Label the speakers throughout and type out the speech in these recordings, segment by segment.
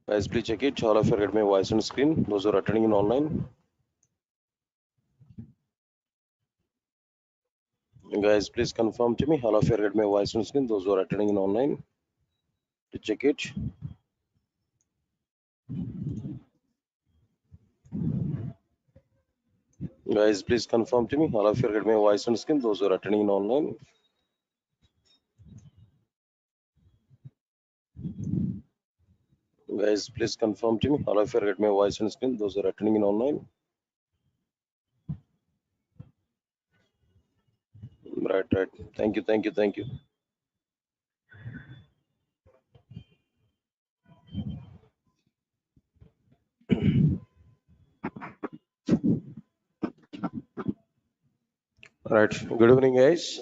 Speaker 1: Guys, please check it. All of you get my voice on screen. Those who are attending in online. Guys, please confirm to me. All of you get my voice on screen. Those who are attending in online. To check it. Guys, please confirm to me. All of you get my voice on screen. Those who are attending in online. Guys, please confirm to me. All of you get my voice on screen. Those who are attending in online. Right, right. Thank you, thank you, thank you. Right. Good evening, guys.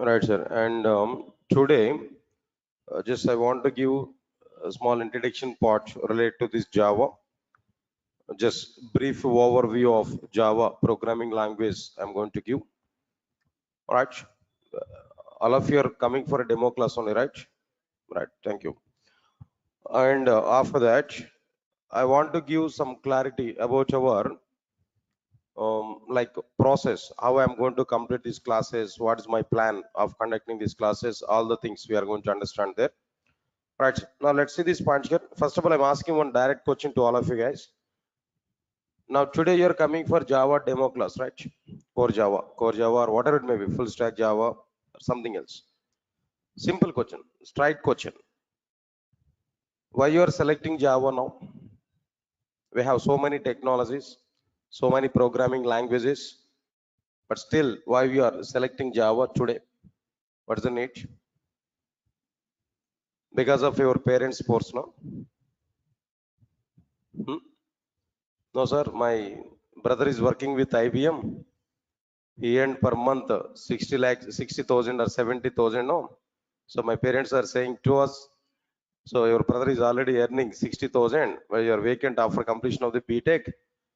Speaker 1: Right, sir. And today, just I want to give a small introduction part related to this Java. Just brief overview of Java programming language I'm going to give. All right. All of you are coming for a demo class only, right? Right. Thank you. And after that, I want to give some clarity about our like process, how I'm going to complete these classes, what is my plan of conducting these classes, all the things we are going to understand there. Right. Now let's see this point here. First of all, I'm asking one direct question to all of you guys. Now today you're coming for Java demo class, right? Core Java, or whatever it may be, full stack Java, or something else. Simple question, straight question. Why you are selecting Java now? We have so many technologies, so many programming languages, but still, why we are selecting Java today? What's the need? Because of your parents' force, no? Hmm? No, sir. My brother is working with IBM. He earned per month 60 lakhs, 60,000 or 70,000. No. So my parents are saying to us, so your brother is already earning 60,000 while you are vacant after completion of the BTech.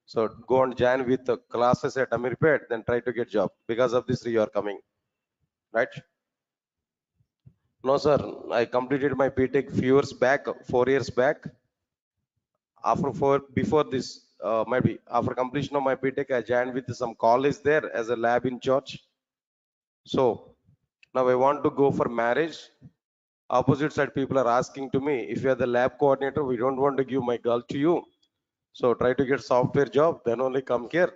Speaker 1: So go and join with the classes at Amirpet, then try to get job. Because of this, you are coming, right? No, sir. I completed my BTech few years back, 4 years back. Before this, maybe after completion of my BTech, I joined with some college there as a lab in church. So now I want to go for marriage. Opposite side people are asking to me, if you are the lab coordinator, we don't want to give my girl to you. So try to get software job, then only come here.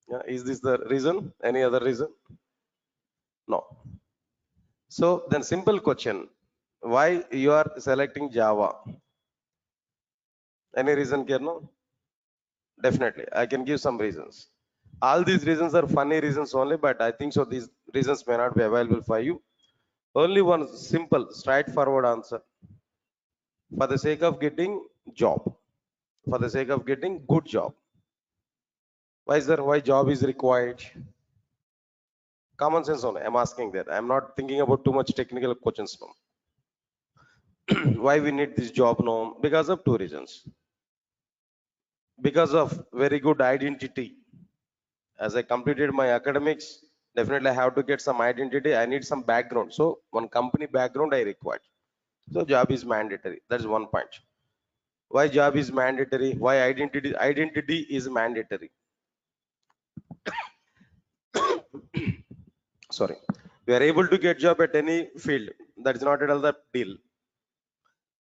Speaker 1: Yeah, is this the reason? Any other reason? No. So then simple question, why you are selecting Java? Any reason here? No? Definitely, I can give some reasons. All these reasons are funny reasons only, but I think so these reasons may not be available for you. Only one simple, straightforward answer. For the sake of getting job, for the sake of getting good job. Why is there? Why job is required? Common sense only. I'm asking that. I'm not thinking about too much technical questions now. Why we need this job now? Because of two reasons. Because of very good identity. As I completed my academics, definitely I have to get some identity. I need some background. So one company background I require. So job is mandatory. That's one point. Why job is mandatory? Why identity is mandatory? Sorry. We are able to get job at any field. That is not at all the deal.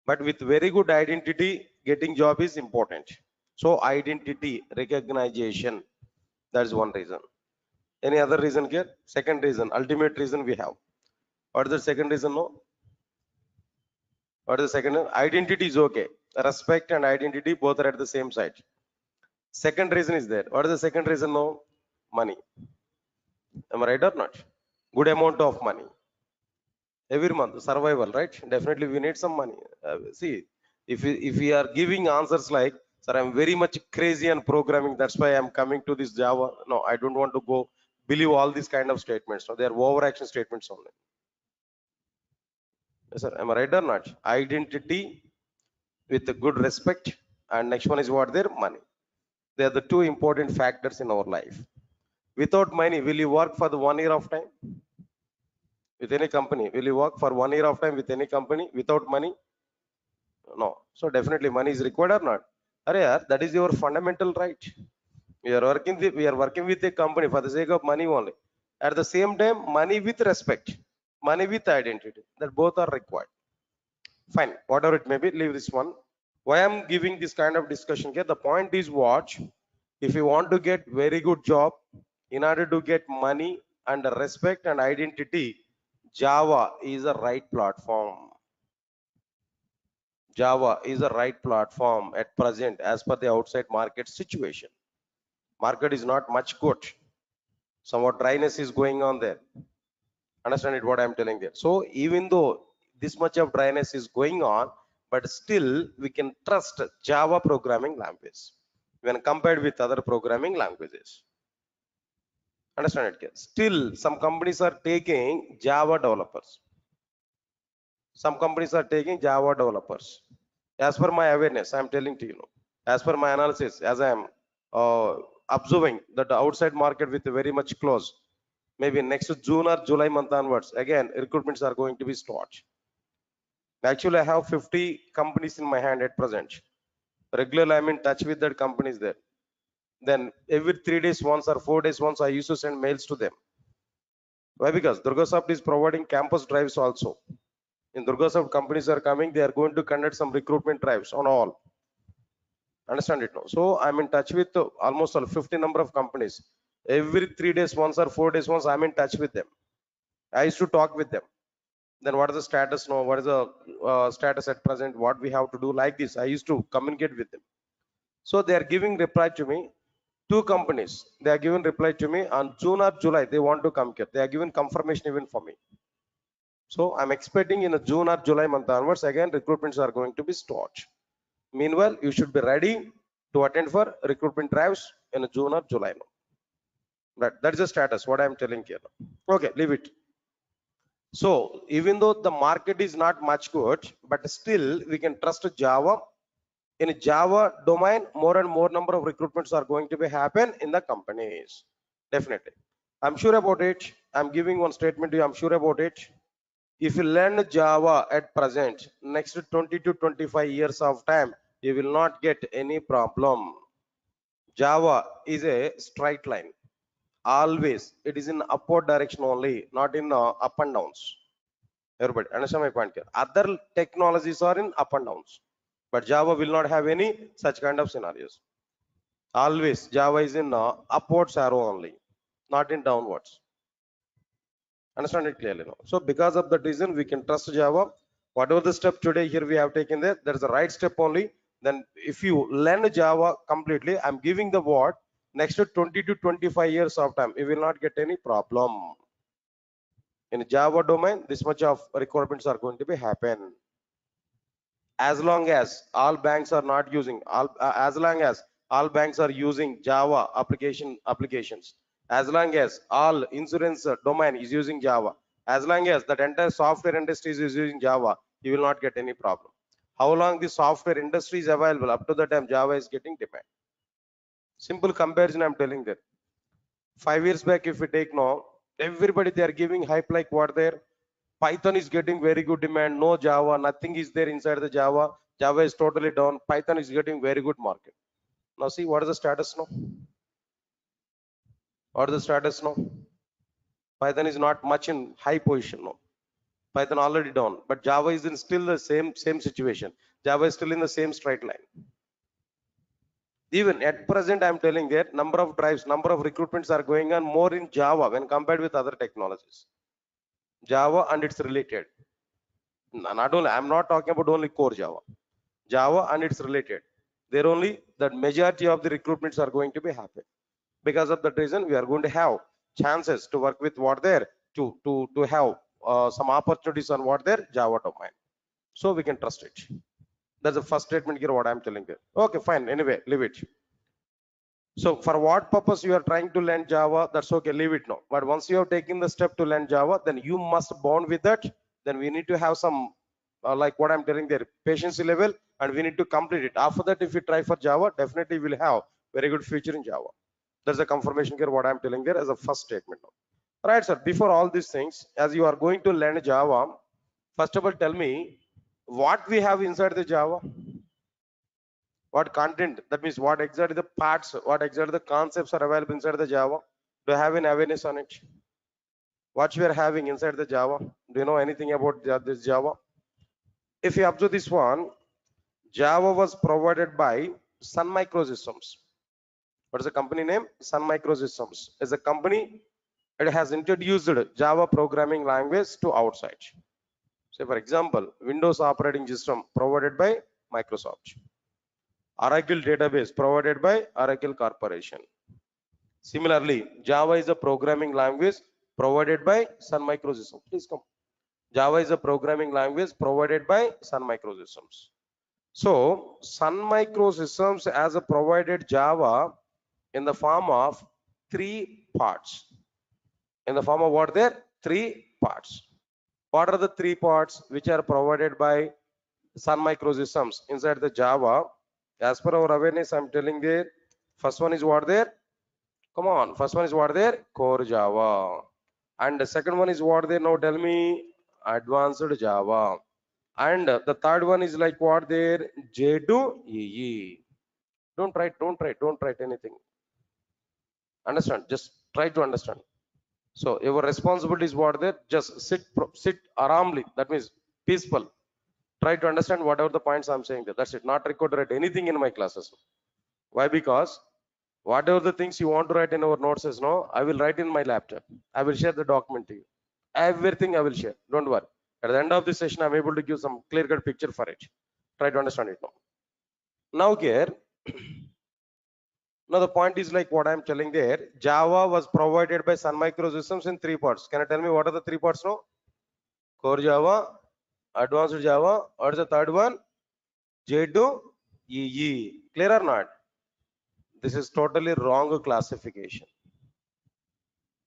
Speaker 1: But with very good identity, getting job is important. So identity, recognition, that's one reason. Any other reason here? Second reason, ultimate reason we have. What is the second reason? No. What is the second? Identity is okay. Respect and identity both are at the same side. Second reason is there. What is the second reason? No, money. Am I right or not? Good amount of money every month. Survival, right? Definitely, we need some money. See, if we are giving answers like, "Sir, I'm very much crazy on programming. That's why I'm coming to this Java." No, I don't want to go believe all these kind of statements. No, they are overaction statements only. Yes, sir. Am I right or not? Identity with a good respect, and next one is what their money. They are the two important factors in our life. Without money, will you work for the 1 year of time with any company? Will you work for 1 year of time with any company without money? No. So definitely money is required or not? Are yaar, that is your fundamental right. We are working with a company for the sake of money only. At the same time, money with respect, money with identity, that both are required. Fine, whatever it may be, leave this one. Why I'm giving this kind of discussion here? The point is what? If you want to get very good job, in order to get money and respect and identity, Java is a right platform. Java is a right platform at present as per the outside market situation. Market is not much good. Somewhat dryness is going on there. Understand it what I'm telling there. So even though this much of dryness is going on, but still we can trust Java programming language when compared with other programming languages. Understand it? Still, some companies are taking Java developers. Some companies are taking Java developers. As per my awareness, I'm telling to you, as per my analysis, as I am observing that the outside market with very much close, maybe next June or July month onwards, again, recruitments are going to be started. Actually, I have 50 companies in my hand at present. Regularly, I'm in touch with that companies there. Then every 3 days once or 4 days once, I used to send mails to them. Why? Because Durga is providing campus drives also. In Durga companies are coming, they are going to conduct some recruitment drives on all. Understand it now? So I'm in touch with almost all 50 number of companies. Every 3 days once or 4 days once, I'm in touch with them. I used to talk with them. Then what is the status now? What is the status at present? What we have to do like this? I used to communicate with them. So they are giving reply to me. Two companies, they are giving reply to me on June or July. They want to come here. They are giving confirmation even for me. So I'm expecting in a June or July month onwards, again, recruitments are going to be started. Meanwhile, you should be ready to attend for recruitment drives in June or July. That is the status, what I'm telling here. Okay, leave it. So even though the market is not much good, but still we can trust Java. In Java domain, more and more number of recruitments are going to be happen in the companies. Definitely. I'm sure about it. I'm giving one statement to you. I'm sure about it. If you learn Java at present, next 20 to 25 years of time, you will not get any problem. Java is a straight line. Always, it is in upward direction only, not in up and downs. Everybody, understand my point here? Other technologies are in up and downs, but Java will not have any such kind of scenarios. Always, Java is in upwards arrow only, not in downwards. Understand it clearly now. So because of that reason, we can trust Java. Whatever the step today here we have taken there, that is the right step only. Then if you learn Java completely, I'm giving the word, next to 20 to 25 years of time, you will not get any problem. In Java domain, this much of requirements are going to be happen. As long as all banks are not using, as long as all banks are using Java applications, as long as all insurance domain is using Java, as long as that entire software industry is using Java, you will not get any problem. How long the software industry is available, up to the time Java is getting demand. Simple comparison I'm telling that. 5 years back, if we take now, everybody they are giving hype like what there. Python is getting very good demand, no Java, nothing is there inside the Java. Java is totally down. Python is getting very good market. Now see what is the status now? What is the status now? Python is not much in high position now. Python already down, but Java is in still the same situation. Java is still in the same straight line. Even at present, I'm telling that number of drives, number of recruitments are going on more in Java when compared with other technologies. Java and it's related. Not only, I'm not talking about only core Java. Java and it's related. There only that majority of the recruitments are going to be happen. Because of that reason, we are going to have chances to work with what there to have some opportunities on what their Java domain. So we can trust it. That's the first statement here. What I'm telling you. Okay, fine. Anyway, leave it. So for what purpose you are trying to learn Java, that's okay, leave it now. But once you have taken the step to learn Java, then you must bond with that. Then we need to have some, like what I'm telling there, patience level, and we need to complete it. After that, if you try for Java, definitely we'll have very good future in Java. That's the confirmation here, what I'm telling there as a first statement now. Right, sir, before all these things, as you are going to learn Java, first of all, tell me what we have inside the Java. What content, that means what exactly the parts, what exactly the concepts are available inside the Java. Do you have an awareness on it? What we are having inside the Java? Do you know anything about this Java? If you observe this one, Java was provided by Sun Microsystems. What is the company name? Sun Microsystems is a company. It has introduced Java programming language to outside. Say for example, Windows operating system provided by Microsoft. Oracle database provided by Oracle Corporation. Similarly, Java is a programming language provided by Sun Microsystems. Please come. Java is a programming language provided by Sun Microsystems. So, Sun Microsystems has a provided Java in the form of 3 parts. In the form of what there? 3 parts. What are the 3 parts which are provided by Sun Microsystems inside the Java? As per our awareness, I'm telling there. First one is what there? Come on. First one is what there? Core Java. And the second one is what there? Now tell me. Advanced Java. And the third one is like what there? J2EE. Don't write anything. Understand? Just try to understand. So your responsibility is what there? Just sit aramly. That means peaceful. Try to understand whatever the points I'm saying there. That's it. Not required to write anything in my classes. Why? Because whatever the things you want to write in our notes is no, I will write in my laptop. I will share the document to you. Everything I will share. Don't worry. At the end of the session, I'm able to give some clear-cut picture for it. Try to understand it now. Now here, now the point is like what I'm telling there. Java was provided by Sun Microsystems in 3 parts. Can you tell me what are the 3 parts now? Core Java, Advanced Java, or is the third one? J2EE. Clear or not? This is totally wrong classification.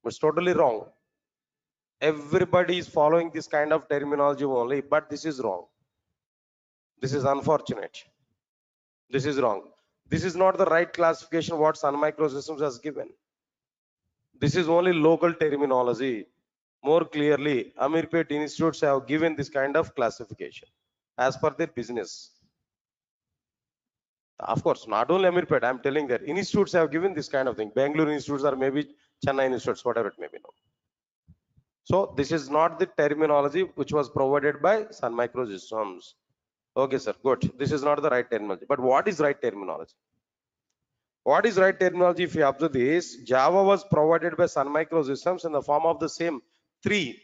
Speaker 1: It's totally wrong. Everybody is following this kind of terminology only, but this is wrong. This is unfortunate. This is wrong. This is not the right classification what Sun Microsystems has given. This is only local terminology. More clearly, Amirpet institutes have given this kind of classification as per their business. Of course, not only Amirpet, I'm telling that institutes have given this kind of thing. Bangalore institutes or maybe Chennai institutes, whatever it may be. No. So this is not the terminology which was provided by Sun Microsystems. Okay, sir, good. This is not the right terminology. But what is right terminology? What is right terminology? If you observe this, Java was provided by Sun Microsystems in the form of the same 3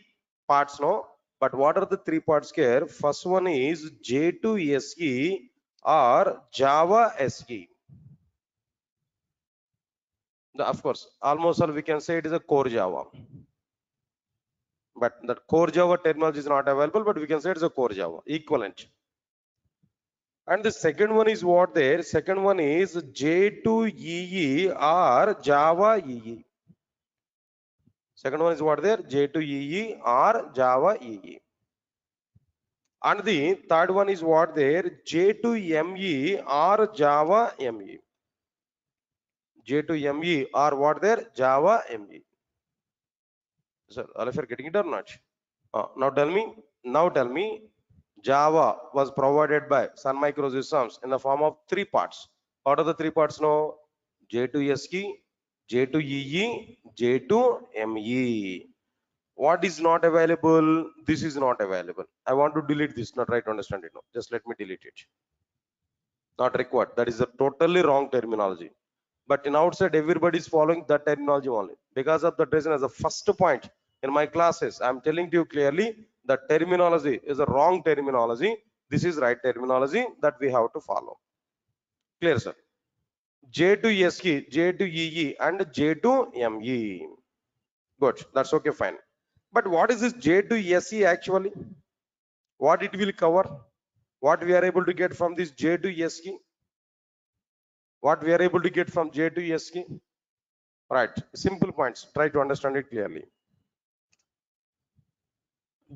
Speaker 1: parts, no? But what are the 3 parts here? First one is J2SE or Java SE. Of course, almost all we can say it is a core Java. But that core Java terminology is not available, but we can say it's a core Java, equivalent. And the second one is what there? Second one is J2EE or Java EE. Second one is what there? J2EE or Java EE. And the third one is what there? J2ME or Java ME. J2ME or what there? Java ME. Sir, all of you are getting it or not? Now tell me, Java was provided by Sun Microsystems in the form of 3 parts. What are the 3 parts now? J2SE, J2EE, J2ME. What is not available? This is not available. I want to delete this, not try to understand it now. Just let me delete it. Not required. That is a totally wrong terminology. But in outside, everybody is following that terminology only. Because of that reason, as a first point in my classes, I'm telling to you clearly that terminology is a wrong terminology. This is right terminology that we have to follow. Clear, sir? J to SE, J to EE, and J to ME. Good, that's okay, fine. But what is this J to SE actually? What it will cover? What we are able to get from this J to SE? What we are able to get from J to SE? Right, simple points. Try to understand it clearly.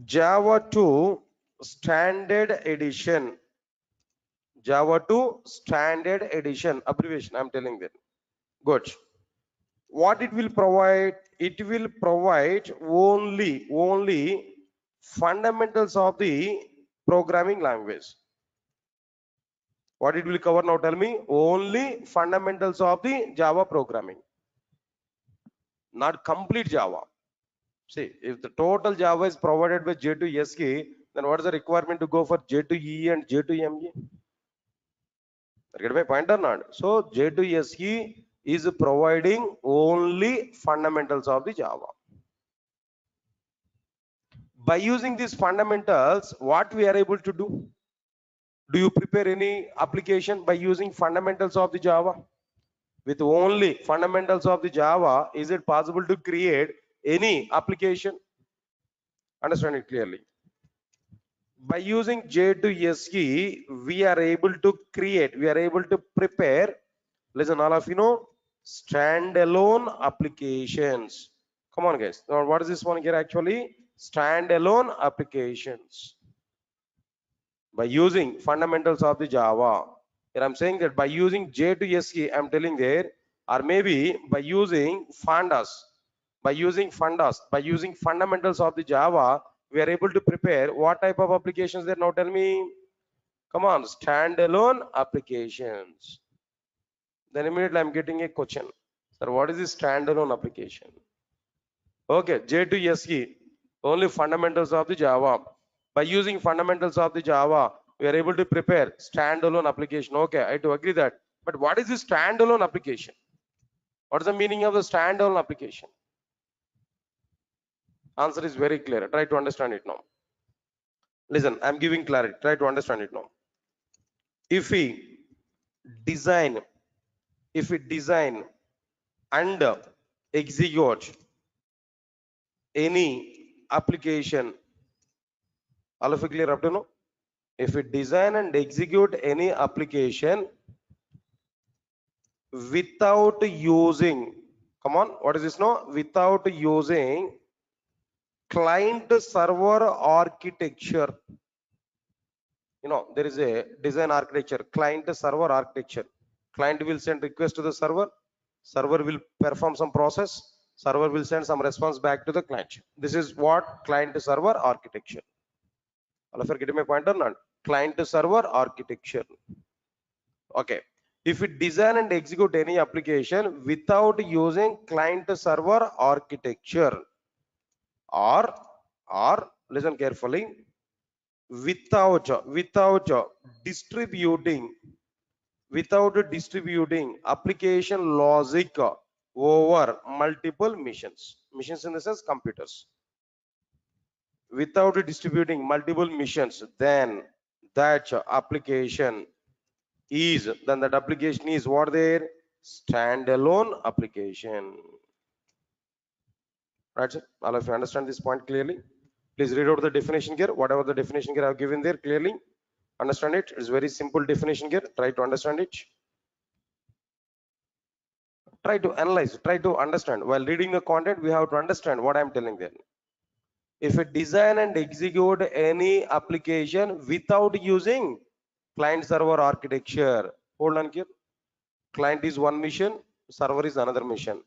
Speaker 1: Java 2 Standard Edition. Java 2 Standard Edition. Abbreviation, I'm telling that. Good. What it will provide? It will provide only fundamentals of the programming language. What it will cover now? Tell me. Only fundamentals of the Java programming, not complete Java. See, if the total Java is provided by J to SE, then what is the requirement to go for J to E and J to ME? Get my point or not? So J to SE is providing only fundamentals of the Java. By using these fundamentals, what we are able to do? Do you prepare any application by using fundamentals of the Java? With only fundamentals of the Java, is it possible to create any application? Understand it clearly. By using J to SE, we are able to create, we are able to prepare, listen, all of you know, standalone applications. Come on, guys. Now, what is this one here actually? Standalone applications. By using fundamentals of the Java. Here I'm saying that by using J to SE, I'm telling there, or maybe by using fundas, by using fundamentals of the Java, we are able to prepare what type of applications there? Now tell me. Come on, standalone applications. Then immediately I'm getting a question. Sir, what is this standalone application? Okay, J to SE, only fundamentals of the Java. By using fundamentals of the Java, we are able to prepare standalone application. Okay, I do agree that. But what is this standalone application? What is the meaning of the standalone application? Answer is very clear. Try to understand it now. Listen, I'm giving clarity. Try to understand it now. If we design, and execute any application, all of you clear up to now? If we design and execute any application without using, come on, what is this now? Without using client server architecture. You know, there is a design architecture, client server architecture. Client will send request to the server, server will perform some process, server will send some response back to the client. This is what client server architecture. All of you getting my point or not? Client server architecture. Okay. If we design and execute any application without using client server architecture, or listen carefully, without distributing application logic over multiple machines in the sense computers, without distributing multiple machines, then that application is what there? Standalone application. Right, sir? All of you understand this point clearly? Please read out the definition here. Whatever the definition here I've given there, clearly understand it. It's very simple definition here. Try to understand it. Try to analyze, try to understand. While reading the content, we have to understand what I'm telling there. If we design and execute any application without using client server architecture, hold on here. Client is one mission, server is another mission.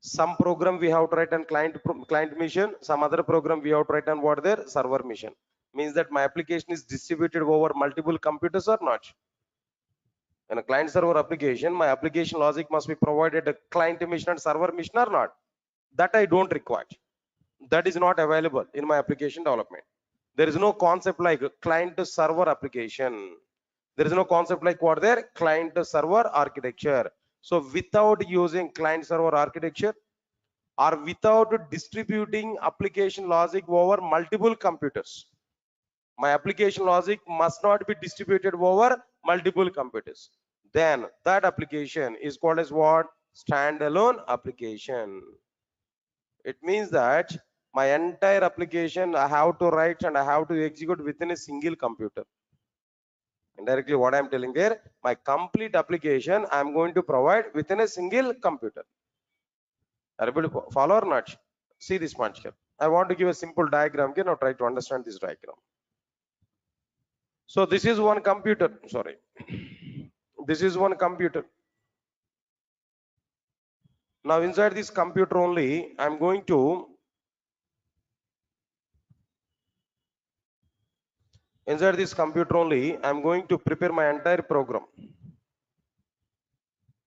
Speaker 1: Some program we have to write on client mission, some other program we have to write on what their server mission. Means that my application is distributed over multiple computers or not. In a client server application, my application logic must be provided a client mission and server mission or not. That I don't require. That is not available in my application development. There is no concept like client server application. There is no concept like what there? Client server architecture. So without using client server architecture or without distributing application logic over multiple computers, my application logic must not be distributed over multiple computers. then that application is called as what? Standalone application. It means that my entire application I have to write and I have to execute within a single computer. Indirectly, what I'm telling there, my complete application I'm going to provide within a single computer. Are you able to follow or not? See this punch here. I want to give a simple diagram here. Now try to understand this diagram. So this is one computer. Sorry. This is one computer. Now inside this computer only, I'm going to prepare my entire program.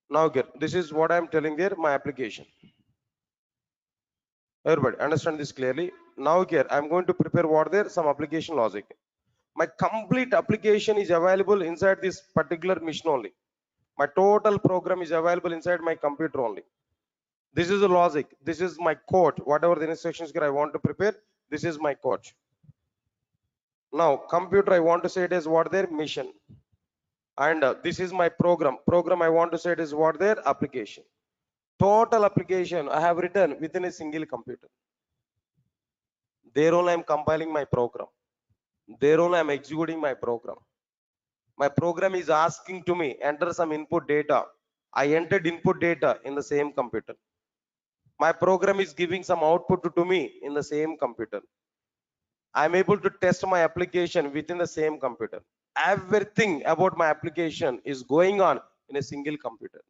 Speaker 1: Now here, this is what I'm telling there, my application. Everybody understand this clearly. Now here, I'm going to prepare what there, some application logic. My complete application is available inside this particular machine only. My total program is available inside my computer only. This is the logic. This is my code. Whatever the instructions here I want to prepare, this is my code. Now computer I want to say it is what their mission. And this is my program. Program I want to say it is what their application. Total application I have written within a single computer. There only I am compiling my program. There only I am executing my program. My program is asking to me enter some input data. I entered input data in the same computer. My program is giving some output to me in the same computer. I am able to test my application within the same computer. Everything about my application is going on in a single computer.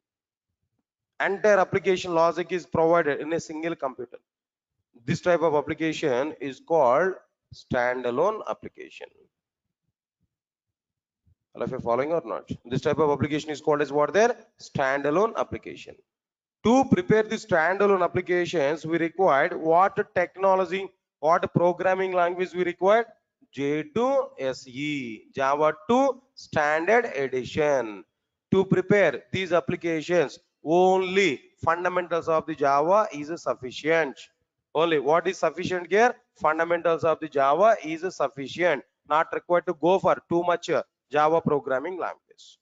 Speaker 1: Entire application logic is provided in a single computer. This type of application is called standalone application. All of you following or not? This type of application is called as what there? Standalone application. To prepare the standalone applications, we required what technology, what programming language we required? J2SE, Java 2 Standard Edition. To prepare these applications, only fundamentals of the Java is sufficient. Only what is sufficient here? Fundamentals of the Java is sufficient. Not required to go for too much Java programming language.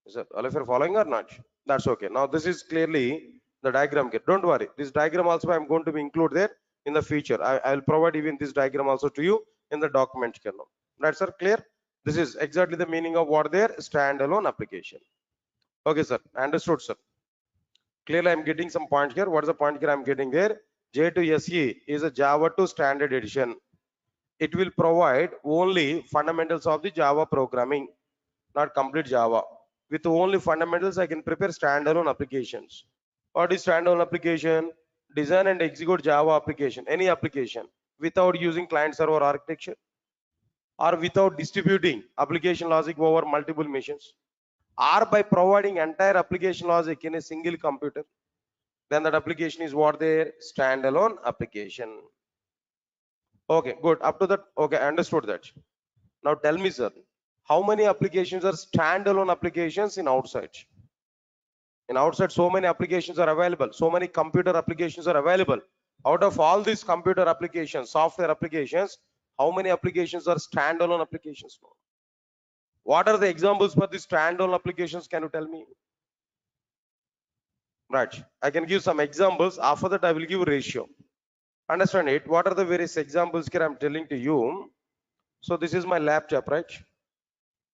Speaker 1: Is that all of you following or not? That's okay. Now this is clearly the diagram here. Don't worry. This diagram also I'm going to be include there in the future. I will provide even this diagram also to you in the document here now. That's sir clear. This is exactly the meaning of what their standalone application. Okay, sir. Understood, sir. Clearly, I'm getting some point here. What is the point here I'm getting there? J2SE is a Java 2 standard edition. It will provide only fundamentals of the Java programming, not complete Java. With only fundamentals, I can prepare standalone applications. What is standalone application? Design and execute Java application, any application, without using client server architecture or without distributing application logic over multiple machines, or by providing entire application logic in a single computer. Then that application is what their standalone application. Okay, good. Up to that, okay, I understood that. Now tell me, sir, how many applications are standalone applications in outside? In outside, so many applications are available. So many computer applications are available. Out of all these computer applications, software applications, how many applications are standalone applications? What are the examples for these standalone applications? Can you tell me? Right. I can give some examples. After that, I will give ratio. Understand it? What are the various examples here I'm telling to you? So this is my laptop, right?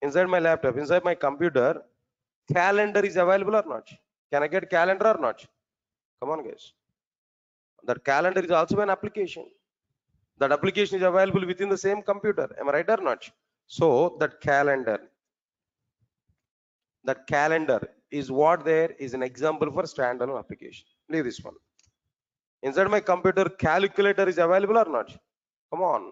Speaker 1: Inside my laptop, inside my computer, calendar is available or not? Can I get calendar or not? Come on, guys. That calendar is also an application. That application is available within the same computer. Am I right or not? So that calendar is what there is an example for standalone application. Leave this one. Inside my computer, calculator is available or not? Come on.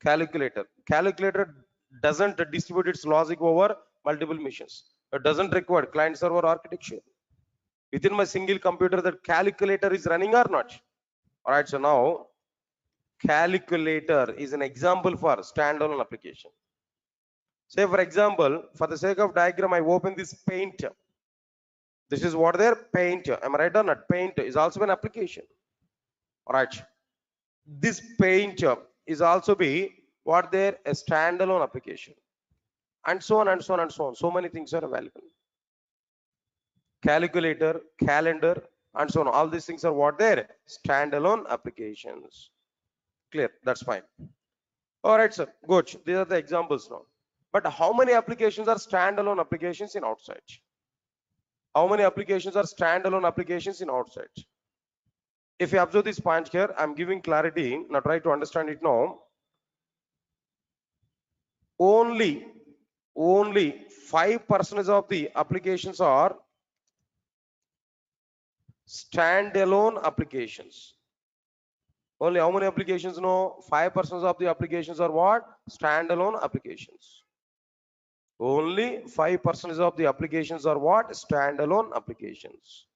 Speaker 1: Calculator doesn't distribute its logic over multiple machines. It doesn't require client server architecture. Within my single computer, that calculator is running or not? All right, so now calculator is an example for standalone application. Say for example, for the sake of diagram, I open this paint. This is what their paint. Am I right or not? Paint is also an application. All right. This paint is also be what their a standalone application. and so on and so on and so on. So many things are available. Calculator, calendar, and so on. All these things are what they're standalone applications. Clear? That's fine. All right, sir. Good. These are the examples now. But how many applications are standalone applications in outside? How many applications are standalone applications in outside? If you observe this point here, I'm giving clarity. Now try to understand it now. Only 5% of the applications are standalone applications. Only how many applications? No, 5% of the applications are what? Standalone applications. Only 5% of the applications are what? Standalone applications.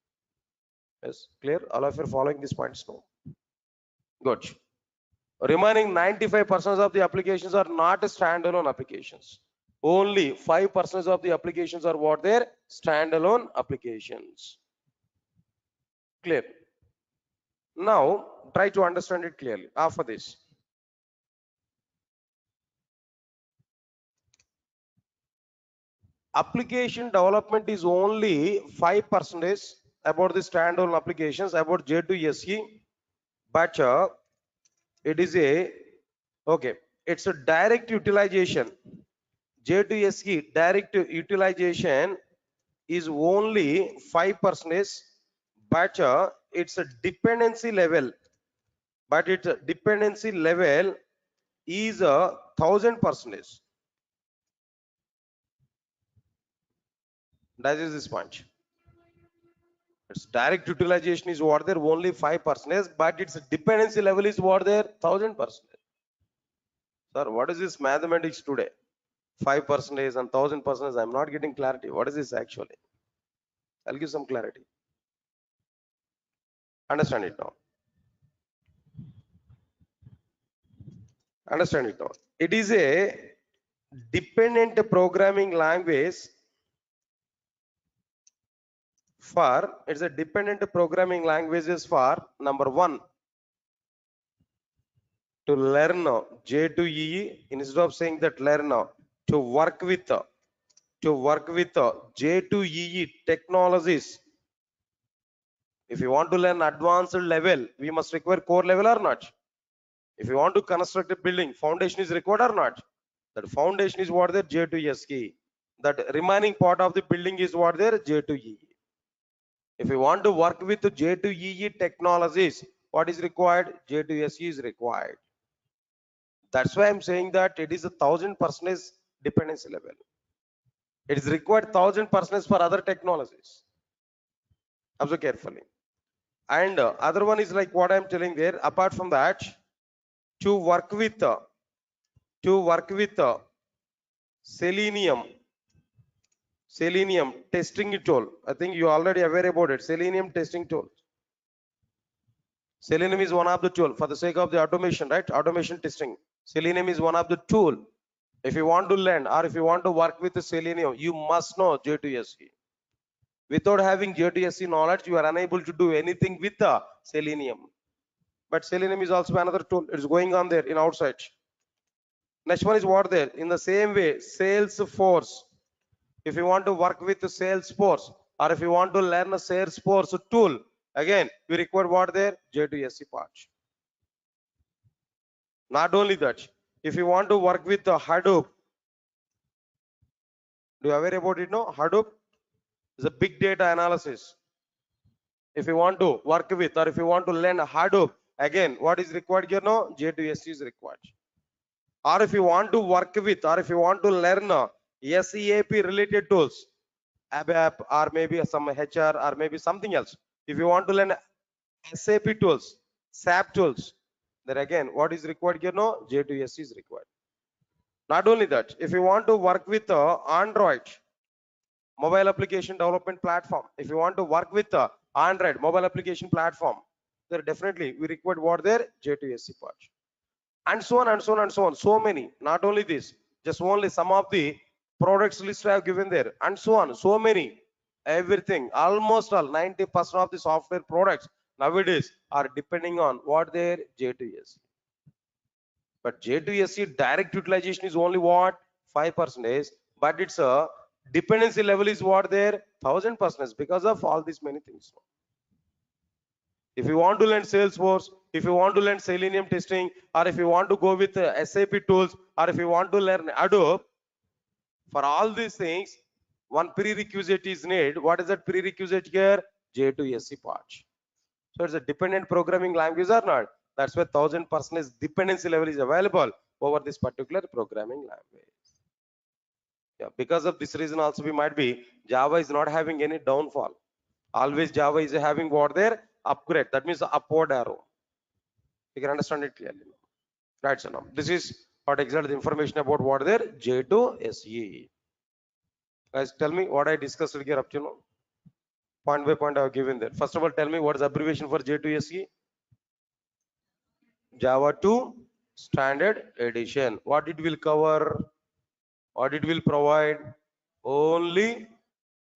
Speaker 1: Yes, clear? All of you are following these points now. Good. Remaining 95% of the applications are not standalone applications. Only 5% of the applications are what? They're standalone applications. Clear? Now try to understand it clearly after this. Application development is only 5% about the standalone applications, about J2SE, but it is a, okay, it's a direct utilization. J2SE direct utilization is only 5%, but it's a dependency level, but its dependency level is a 1000%. That is this point. Its direct utilization is what there only 5%, but its dependency level is what there 1000%. Sir, what is this mathematics today? 5% and 1000%. I'm not getting clarity. What is this actually? I'll give some clarity. Understand it now. Understand it now. It is a dependent programming language for, it's a dependent programming languages for number one, to learn J2EE, instead of saying that learn, to work with J2EE technologies. If you want to learn advanced level, we must require core level or not? If you want to construct a building, foundation is required or not? That foundation is what there J2SE. That remaining part of the building is what there J2EE. If you want to work with J2EE technologies, what is required? J2SE is required. That's why I'm saying that it is a 1000% dependency level. It is required 1000% for other technologies. Observe carefully. And other one is like what I'm telling there. Apart from that, to work with Selenium testing tool. I think you already aware about it. Selenium testing tool. Selenium is one of the tool for the sake of the automation, right? Automation testing. Selenium is one of the tool. If you want to learn or if you want to work with the Selenium, you must know J2SE. Without having J2SE knowledge, you are unable to do anything with the Selenium. But Selenium is also another tool. It's going on there in outside. Next one is what there? In the same way, Salesforce. If you want to work with the Salesforce or if you want to learn a Salesforce tool, again, we require what there? J2SE part. Not only that, if you want to work with the Hadoop, do you aware about it? No, Hadoop is a big data analysis. If you want to work with or if you want to learn Hadoop, again, what is required here? No, J2SE is required. Or if you want to work with or if you want to learn SEAP related tools, ABAP or maybe some HR or maybe something else. If you want to learn SAP tools, SAP tools, then again, what is required here? No, J2SE is required. Not only that, if you want to work with Android mobile application development platform, if you want to work with Android mobile application platform, there definitely we require what there J2SE part, and so on and so on and so on. So many. Not only this, just only some of the products list I have given there, and so on. So many. Everything, almost all 90% of the software products nowadays are depending on what their J2SE. But J2SE direct utilization is only what 5%. but its dependency level is what there 1000% because of all these many things. If you want to learn Salesforce, if you want to learn Selenium testing, or if you want to go with SAP tools, or if you want to learn Adobe, for all these things, one prerequisite is needed. What is that prerequisite here? J2SE part. So it's a dependent programming language or not? That's why 1000% dependency level is available over this particular programming language. Yeah, because of this reason also we might be Java is not having any downfall. Always Java is having what there upgrade. That means upward arrow. You can understand it clearly. Right, so now this is what exactly the information about what there J2SE. Guys, tell me what I discussed here up to now. Point by point I have given there. First of all, tell me what is abbreviation for J2SE? Java 2 Standard Edition. What it will cover? What it will provide? Only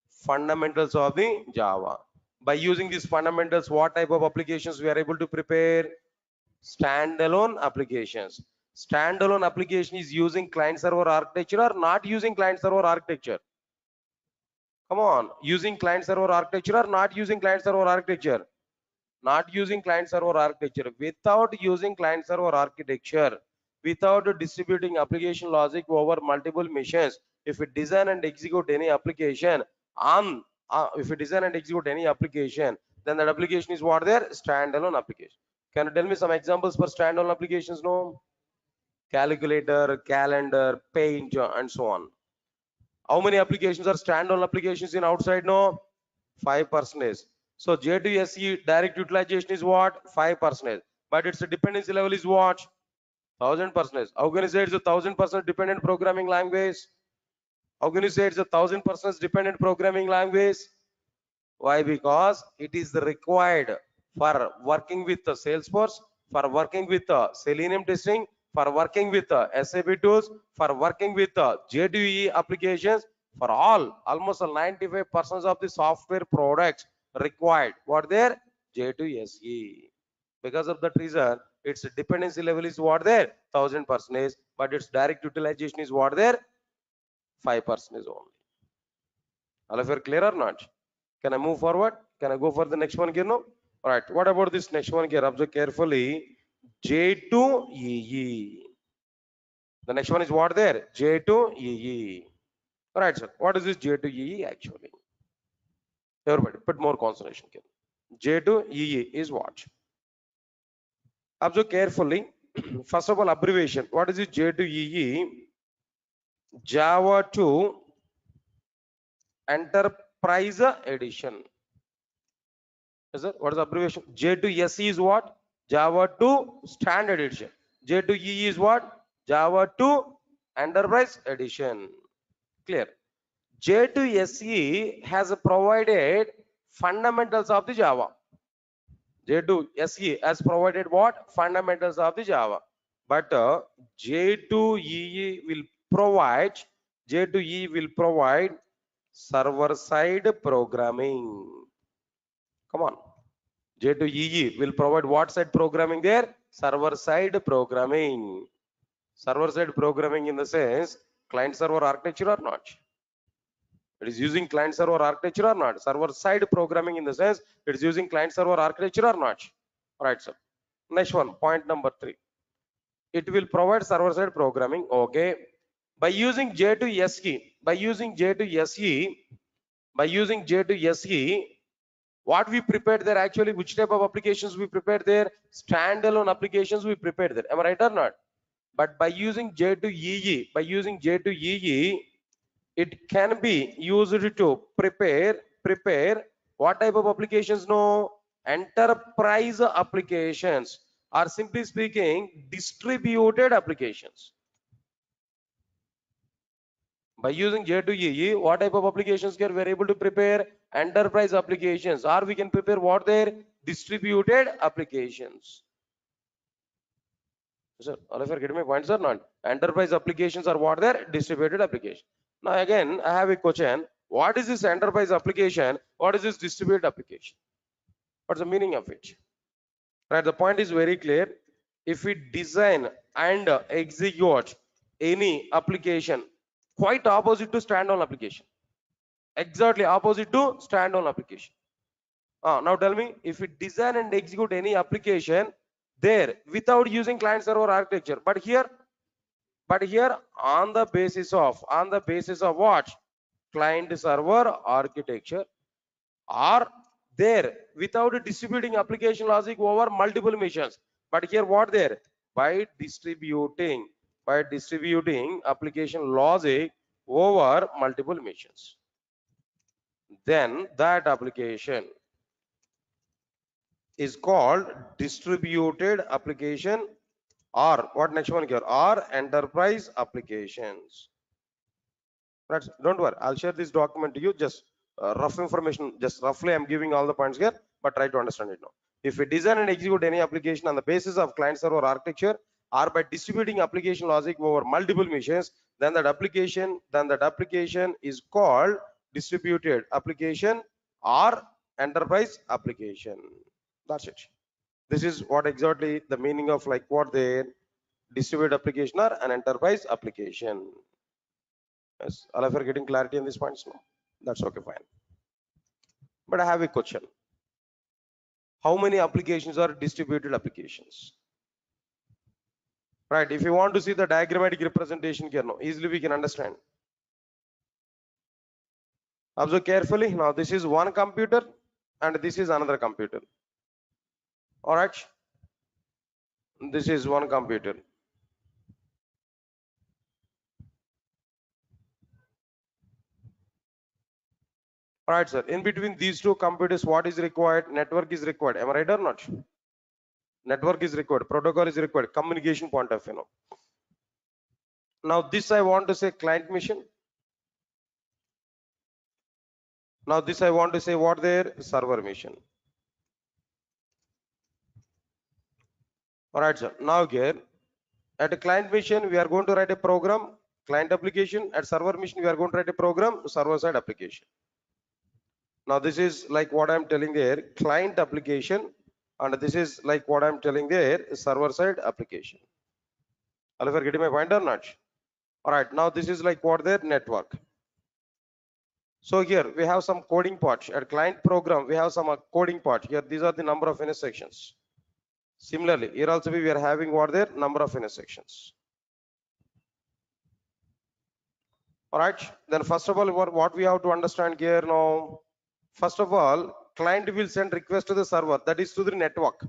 Speaker 1: fundamentals of the Java. By using these fundamentals, what type of applications we are able to prepare? Standalone applications. Standalone application is using client server architecture or not using client server architecture? Come on, using client server architecture or not using client server architecture? Not using client server architecture. Without using client server architecture, without distributing application logic over multiple machines, if we design and execute any application on if we design and execute any application, then that application is what there standalone application. Can you tell me some examples for standalone applications? No, calculator, calendar, paint, and so on. How many applications are standalone applications in outside? No, 5%. So J2SE direct utilization is what? 5%. But its dependency level is what? 1000%. How can you say it's a 1000% dependent programming language? How can you say it's a 1000% dependent programming language? Why? Because it is required for working with the Salesforce, for working with the Selenium testing, for working with the SAP tools, for working with the J2E applications, for almost 95% of the software products required. What there? J2SE. Because of that reason, its dependency level is what there? 1000%, but its direct utilization is what there? 5% only. All of you are clear or not? Can I move forward? Can I go for the next one here now? All right. What about this next one here? Observe carefully. J2EE. The next one is what there? J2EE. All right, sir. What is this J2EE actually? Everybody, put more concentration here. J2EE is what? Observe carefully. First of all, abbreviation. What is this J2EE? Java 2 Enterprise Edition. Is it? What is the abbreviation? J2SE is what? Java 2 Standard Edition. J2EE is what? Java 2 Enterprise Edition. Clear? J2SE has provided fundamentals of the Java. J2SE has provided what? Fundamentals of the Java. But J2EE will provide server-side programming. Come on. J2EE will provide what side programming there? Server-side programming. Server-side programming in the sense client-server architecture or not? It is using client-server architecture or not? Server-side programming in the sense it is using client-server architecture or not? All right, sir. Next one, point number 3. It will provide server-side programming. Okay. By using J2SE, what we prepared there actually, which type of applications we prepared there? Standalone applications we prepared there. Am I right or not? But by using J2EE, it can be used to prepare what type of applications? No, enterprise applications, or simply speaking, distributed applications. By using J2EE, what type of applications here we are able to prepare? Enterprise applications, or we can prepare what there? Distributed applications. Sir, all of you are getting my points or not? Enterprise applications are what there? Distributed application. Now again, I have a question. What is this enterprise application? What is this distributed application? What's the meaning of it? Right, the point is very clear. If we design and execute any application Quite opposite to standalone application. Exactly opposite to standalone application. Now tell me, if we design and execute any application there without using client server architecture, but here on the basis of what? Client server architecture, or there without distributing application logic over multiple machines. But here what there? By distributing application logic over multiple machines. Then that application is called distributed application, or what next one here? Or enterprise applications. Right? Don't worry, I'll share this document to you. Just rough information, just roughly I'm giving all the points here, but try to understand it now. If we design and execute any application on the basis of client server architecture, or by distributing application logic over multiple machines, then that application is called distributed application or enterprise application. That's it. This is what exactly the meaning of like what they distributed application or an enterprise application. Yes, all of you are getting clarity on these points now. That's okay, fine. But I have a question. How many applications are distributed applications? Right, if you want to see the diagrammatic representation here now, easily we can understand. Observe carefully. Now this is one computer and this is another computer. All right. This is one computer. All right, sir. In between these two computers, what is required? Network is required. Am I right or not? Network is required. Protocol is required. Communication point of view. Now this I want to say client mission. Now this I want to say what there? Server mission. All right, sir. Now here at a client mission, we are going to write a program, client application. At server mission, we are going to write a program, server side application. Now this is like what I'm telling there, client application, and this is like what I'm telling there, server side application. All of you are getting my point or not? All right, now this is like what their network. So here we have some coding part. At client program, we have some coding part. Here these are the number of intersections. Similarly, here also we are having what their number of intersections. All right, then first of all, what we have to understand here now, first of all, client will send request to the server, that is to the network.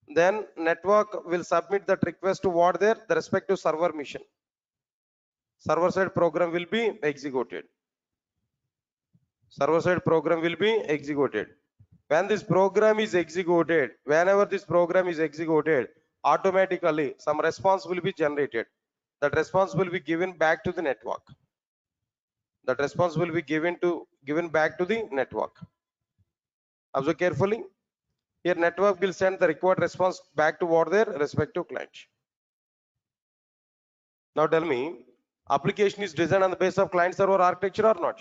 Speaker 1: Then network will submit that request to what there, the respective server mission. Server side program will be executed. Server side program will be executed. When this program is executed, whenever this program is executed, automatically some response will be generated. That response will be given back to the network. That response will be given back to the network. Observe carefully. Here network will send the required response back to what their respective client. Now tell me, application is designed on the basis of client server architecture or not?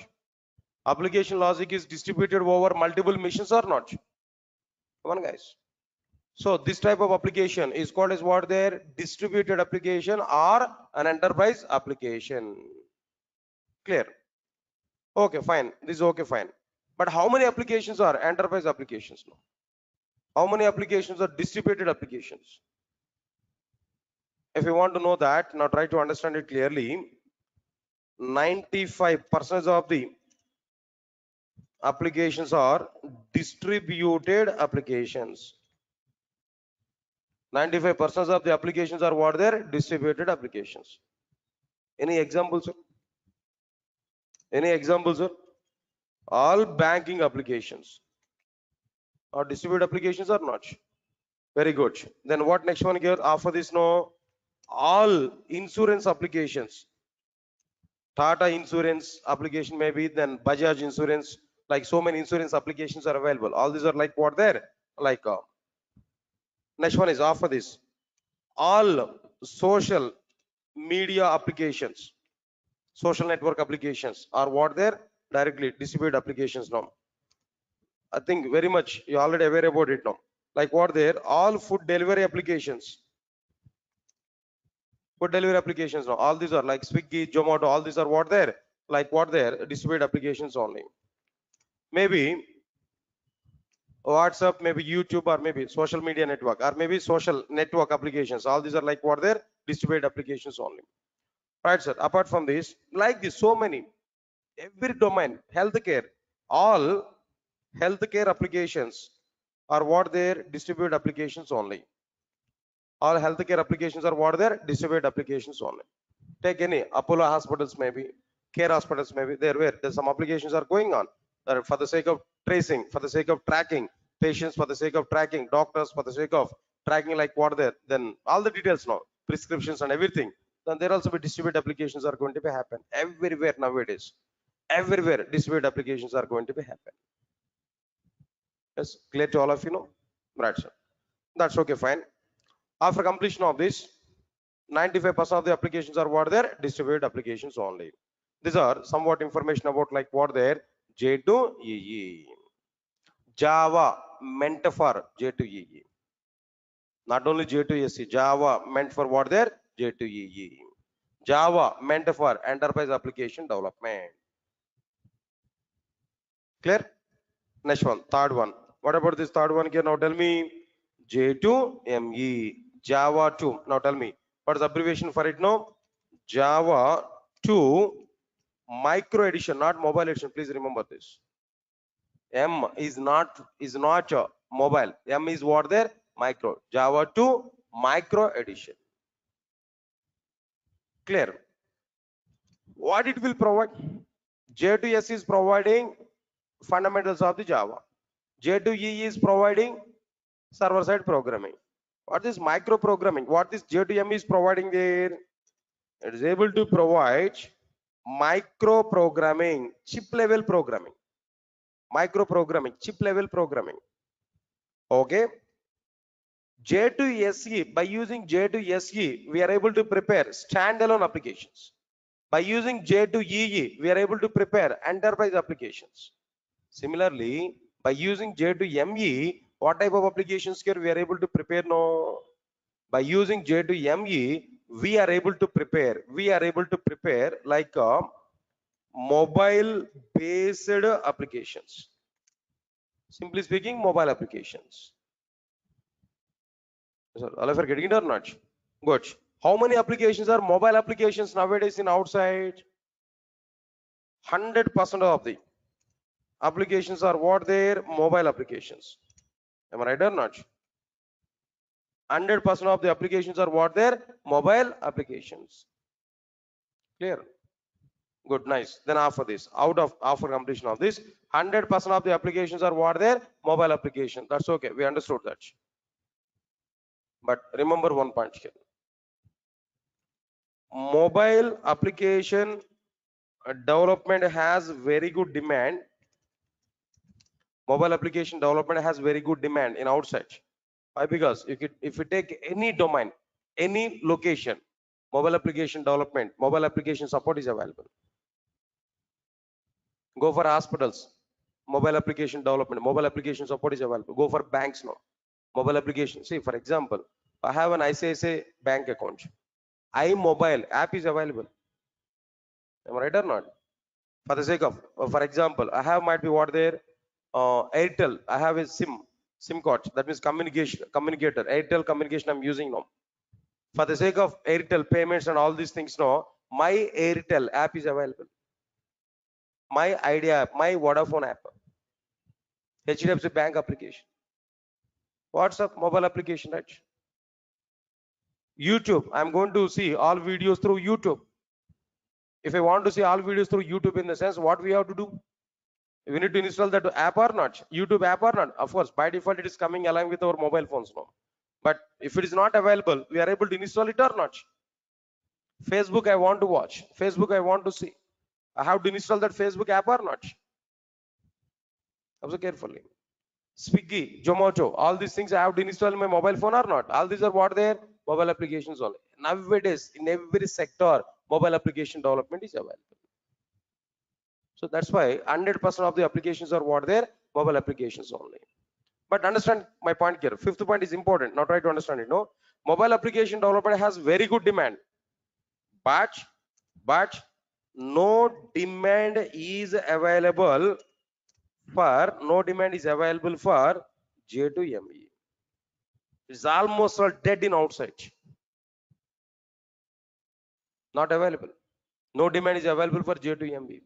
Speaker 1: Application logic is distributed over multiple machines or not? Come on, guys. So this type of application is called as what their distributed application or an enterprise application. Clear? Okay, fine. This is okay, fine. But how many applications are enterprise applications now? How many applications are distributed applications? If you want to know that, now try to understand it clearly. 95% of the applications are distributed applications. 95% of the applications are what they're distributed applications. Any examples? Any examples? All banking applications are distributed applications or not? Very good. Then what next one here? After this, no, all insurance applications. Tata insurance application maybe, then Bajaj insurance, like so many insurance applications are available. All these are like what there? Like next one is after this. All social media applications, social network applications are what there? Directly distributed applications now. I think very much you already aware about it now. Like what there? All food delivery applications. Food delivery applications now. All these are like Swiggy, Zomato, all these are what there? Like what there? Distributed applications only. Maybe WhatsApp, maybe YouTube, or maybe social media network, or maybe social network applications. All these are like what there? Distributed applications only. Right, sir. Apart from this, like this, so many, every domain, healthcare, all healthcare applications are what their distributed applications only. All healthcare applications are what their distributed applications only. Take any Apollo hospitals, maybe care hospitals, maybe there where there's some applications are going on that for the sake of tracing, for the sake of tracking patients, for the sake of tracking doctors, for the sake of tracking like what there, then all the details now, prescriptions and everything. Then there also be distributed applications are going to be happen everywhere nowadays. Everywhere distributed applications are going to be happen. Yes, clear to all of you know? Right, sir. That's okay, fine. After completion of this, 95% of the applications are what they're distributed applications only. These are somewhat information about like what they're J2EE. Java meant for J2EE. Not only J2SC, Java meant for what they're J2EE. Java meant for enterprise application development. Clear? Next one, third one. What about this third one here? Now tell me J2ME, Java 2. Now tell me, what is the abbreviation for it now? Java 2 micro edition, not mobile edition. Please remember this. M is not mobile. M is what there? Micro. Java 2 micro edition. Clear? What it will provide? J2S is providing fundamentals of the Java. J2E is providing server-side programming. What is micro programming? What this J2M is providing there? It is able to provide micro programming, chip level programming, micro programming, chip level programming. Okay. J2SE, by using J2SE, we are able to prepare standalone applications. By using J2EE, we are able to prepare enterprise applications. Similarly, by using J2ME, what type of applications here we are able to prepare now? By using J2ME, we are able to prepare like mobile based applications. Simply speaking, mobile applications. So, all of you are getting it or not? Good. How many applications are mobile applications nowadays in outside? 100% of the applications are what they're mobile applications. Am I right or not? 100% of the applications are what they're mobile applications. Clear? Good, nice. Then after this, after completion of this, 100% of the applications are what they're mobile application. That's okay. We understood that. But remember one point here. Mobile application development has very good demand. Mobile application development has very good demand in outside. Why? Because if you take any domain, any location, mobile application development, mobile application support is available. Go for hospitals, mobile application development, mobile application support is available. Go for banks now, mobile application. See, for example, I have an ICICI bank account. iMobile app is available. Am I right or not? For the sake of, for example, I have might be what there, Airtel. I have a SIM card. That means communicator. Airtel communication I'm using now. For the sake of Airtel payments and all these things now, my Airtel app is available. My Idea app, my Vodafone app, HDFC Bank application, WhatsApp mobile application, right? YouTube, I'm going to see all videos through YouTube. If I want to see all videos through YouTube, in the sense, what we have to do? We need to install that app or not? YouTube app or not? Of course, by default, it is coming along with our mobile phones now. But if it is not available, we are able to install it or not? Facebook, I want to watch. Facebook, I want to see. I have to install that Facebook app or not? Observe carefully. Swiggy, Zomato, all these things I have to install in my mobile phone or not? All these are what they are? Mobile applications only. Nowadays, in every sector, mobile application development is available. So that's why 100% of the applications are what they are? Mobile applications only. But understand my point here. Fifth point is important. Now try to understand it. No, mobile application development has very good demand. but no demand is available for J2ME. It's almost all dead in outside, not available. No demand is available for J2ME.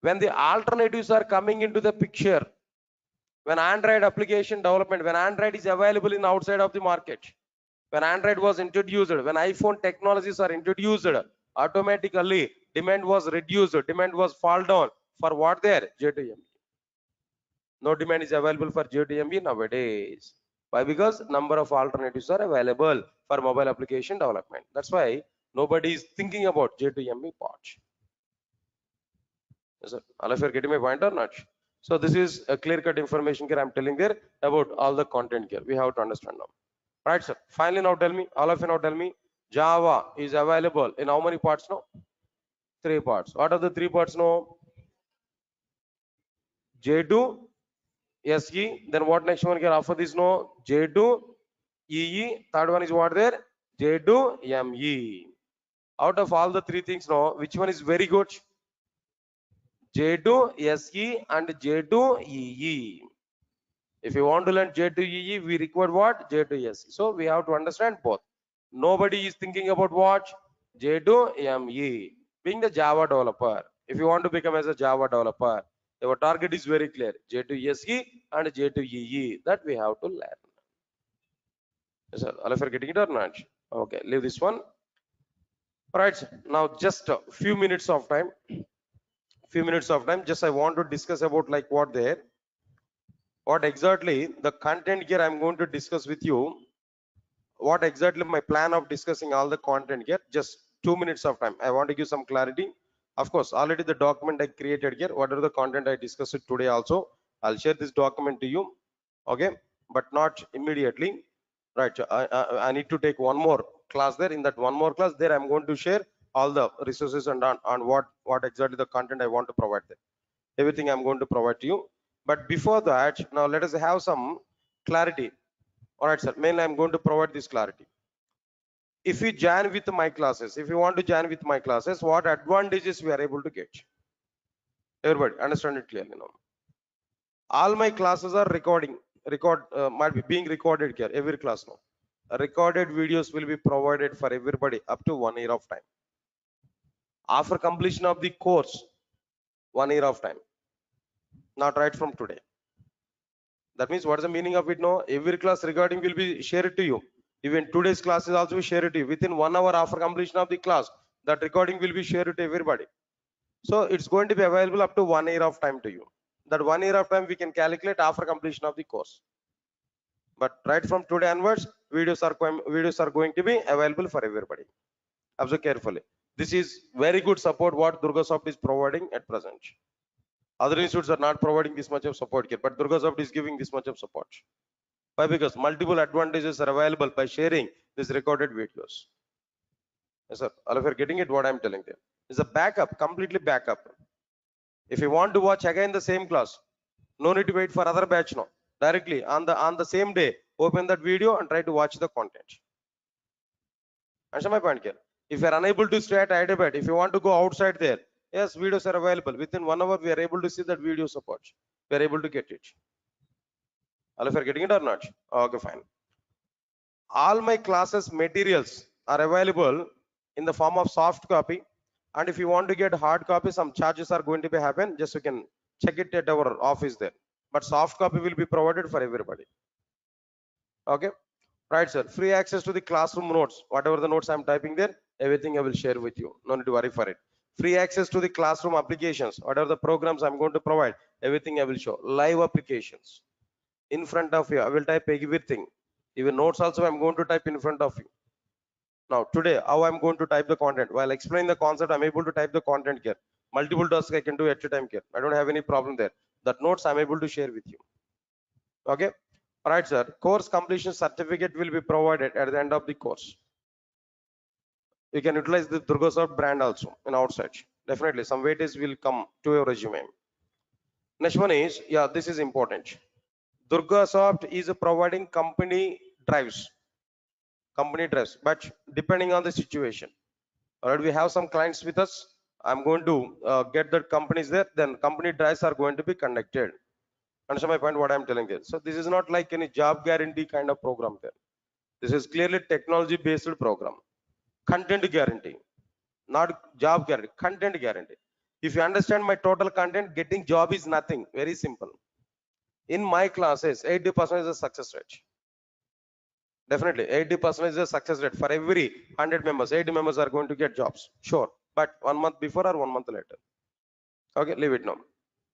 Speaker 1: When the alternatives are coming into the picture, when Android application development, when Android is available in outside of the market, when Android was introduced, when iPhone technologies are introduced, automatically demand was reduced, demand was fall down for what there? J2ME. No demand is available for J2ME nowadays. Why? Because number of alternatives are available for mobile application development. That's why nobody is thinking about J2ME part. Yes, sir. All of you are getting my point or not? So this is a clear-cut information here I'm telling there about all the content here. We have to understand now. Right, sir. Finally, now tell me, all of you now tell me, Java is available in how many parts now? 3 parts. What are the 3 parts now? J2, SE. Then what next one can offer this no? J2, EE. Third one is what there? J2, ME. Out of all the 3 things now, which one is very good? J2, SE and J2, EE. If you want to learn J2EE, we require what? J2SE. So we have to understand both. Nobody is thinking about what? J2ME. Being the Java developer. If you want to become as a Java developer, your target is very clear. J2SE and J2EE. That we have to learn. Yes, sir. All of you are getting it or not? Okay, leave this one. All right, sir. Now just a few minutes of time. Just I want to discuss about like what exactly the content here I'm going to discuss with you. What exactly my plan of discussing all the content here? Just 2 minutes of time. I want to give some clarity. Of course, already the document I created here, whatever the content I discussed it today also, I'll share this document to you. Okay, but not immediately. Right. I need to take one more class there. In that one more class there, I'm going to share all the resources and on what exactly the content I want to provide there. Everything I'm going to provide to you. But before that, now let us have some clarity. All right, sir. Mainly, I'm going to provide this clarity. If you join with my classes, if you want to join with my classes, what advantages we are able to get? Everybody understand it clearly now. All my classes are might be being recorded here. Every class now. Recorded videos will be provided for everybody up to 1 year of time. After completion of the course, 1 year of time. Not right from today. That means what is the meaning of it now? Every class recording will be shared to you. Even today's class is also shared to you. Within 1 hour after completion of the class, that recording will be shared to everybody. So it's going to be available up to 1 year of time to you. That 1 year of time we can calculate after completion of the course. But right from today onwards, videos are going to be available for everybody. Observe carefully. This is very good support what Durgasoft is providing at present. Other institutes are not providing this much of support here, but Durgasoft is giving this much of support. Why? Because multiple advantages are available by sharing these recorded videos. Yes, sir. All of you are getting it what I'm telling them. It's a backup, completely backup. If you want to watch again the same class, no need to wait for other batch now. Directly on the same day, open that video and try to watch the content. Understand my point here? If you are unable to stay at Hyderabad, if you want to go outside there, yes, videos are available. Within 1 hour, we are able to see that video support. We are able to get it. All of you are getting it or not? Okay, fine. All my classes materials are available in the form of soft copy. And if you want to get hard copy, some charges are going to be happen. Just you can check it at our office there. But soft copy will be provided for everybody. Okay. Right, sir. Free access to the classroom notes. Whatever the notes I'm typing there, everything I will share with you. No need to worry for it. Free access to the classroom applications. Whatever the programs I'm going to provide, everything I will show. Live applications. In front of you, I will type everything. Even notes also I'm going to type in front of you. Now today, how I'm going to type the content? While explaining the concept, I'm able to type the content here. Multiple tasks I can do at a time here. I don't have any problem there. That notes I'm able to share with you. Okay. All right, sir. Course completion certificate will be provided at the end of the course. You can utilize the Durgasoft brand also in outside. Definitely, some weightage will come to your resume. Next one is, yeah, this is important. Durgasoft is providing company drives. company drives, but depending on the situation. All right, we have some clients with us. I'm going to get that companies there. Then company drives are going to be conducted. Understand my point? What I'm telling you. So this is not like any job guarantee kind of program there. This is clearly technology based program. Content guarantee, not job guarantee. Content guarantee. If you understand my total content, getting job is nothing. Very simple. In my classes, 80% is a success rate. Definitely, 80% is a success rate for every 100 members. 80 members are going to get jobs, sure. But 1 month before or 1 month later. Okay, leave it now.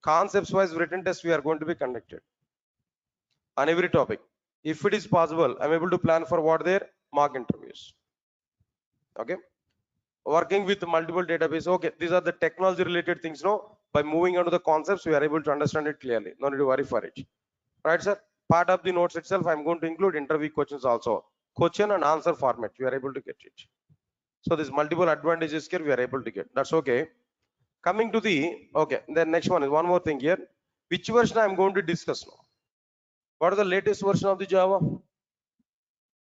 Speaker 1: Concepts wise written test we are going to be conducted on every topic. If it is possible, I'm able to plan for what their mock interviews. Okay, working with multiple database. Okay, these are the technology related things. No, by moving on to the concepts, we are able to understand it clearly. No need to worry for it. Right, sir? Part of the notes itself, I'm going to include interview questions also. Question and answer format, we are able to get it. So there's multiple advantages here we are able to get. That's okay. Coming to the, okay, the next one is one more thing here. Which version I'm going to discuss now? What is the latest version of the Java?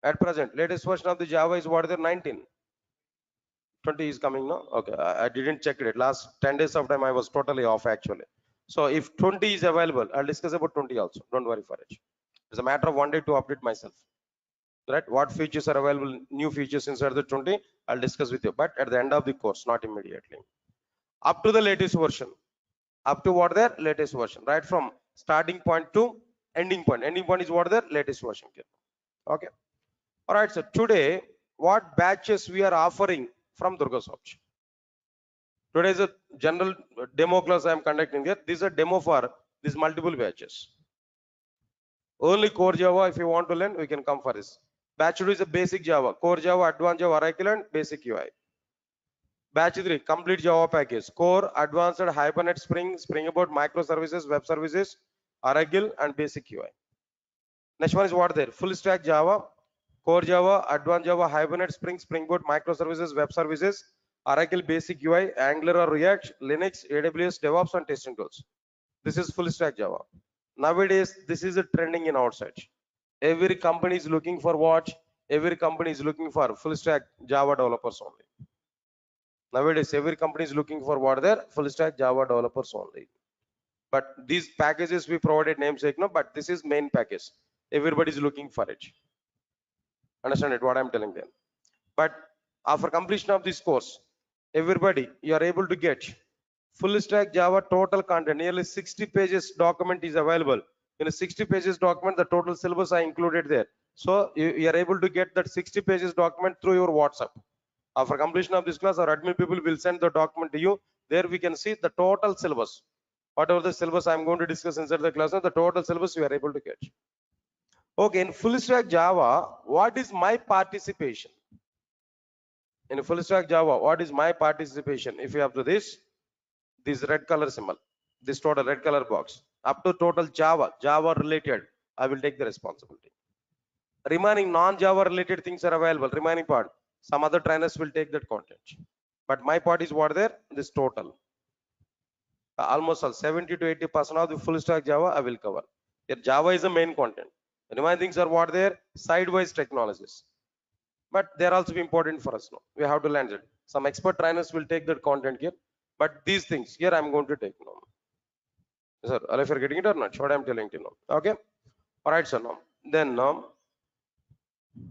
Speaker 1: At present, latest version of the Java is what is the 19? 20 is coming now. Okay, I didn't check it. Last 10 days of time I was totally off actually. So if 20 is available, I'll discuss about 20 also. Don't worry for it. It's a matter of one day to update myself. Right? What features are available, new features inside the 20, I'll discuss with you. But at the end of the course, not immediately. Up to the latest version. Up to what their latest version. Right from starting point to ending point. Ending point is what their latest version. Okay. All right. So today, what batches we are offering from Durga Soft? Today is a general demo class I am conducting here. This is a demo for these multiple batches. Only core Java, if you want to learn, we can come for this. Batch 2 is a basic Java, core Java, advanced Java, Oracle, and basic UI. Batch 3, complete Java package, core, advanced, Hibernate, Spring, Spring Boot, microservices, web services, Oracle, and basic UI. Next one is what there? Full stack Java, core Java, advanced Java, Hibernate, Spring, Spring Boot, microservices, web services, Oracle, basic UI, Angular or React, Linux, AWS, DevOps, and testing tools. This is full stack Java. Nowadays, this is a trending in outside. Every company is looking for what? Every company is looking for full stack Java developers only. Nowadays, every company is looking for what? Their full stack Java developers only. But these packages we provided namesake, no, but this is main package. Everybody is looking for it. Understand it? What I'm telling them. But after completion of this course, everybody, you are able to get full stack Java total content. Nearly 60 pages document is available. In a 60 pages document, the total syllabus I included there. So you are able to get that 60 pages document through your WhatsApp. After completion of this class, our admin people will send the document to you. There we can see the total syllabus. Whatever the syllabus I'm going to discuss inside the class, the total syllabus you are able to get. Okay, in full stack Java, what is my participation? In full stack Java, what is my participation? If you have to this red color symbol, this total red color box, up to total Java related, I will take the responsibility. Remaining non-Java related things are available. Remaining part, some other trainers will take that content. But my part is what there? This total. Almost all 70 to 80% of the full stack Java I will cover. Here Java is the main content. Remaining things are what there? Sidewise technologies. But they are also important for us now. We have to learn it. Some expert trainers will take that content here. But these things here I'm going to take now. Sir, if you're getting it or not, what I'm telling you now. Okay. All right, sir. Now then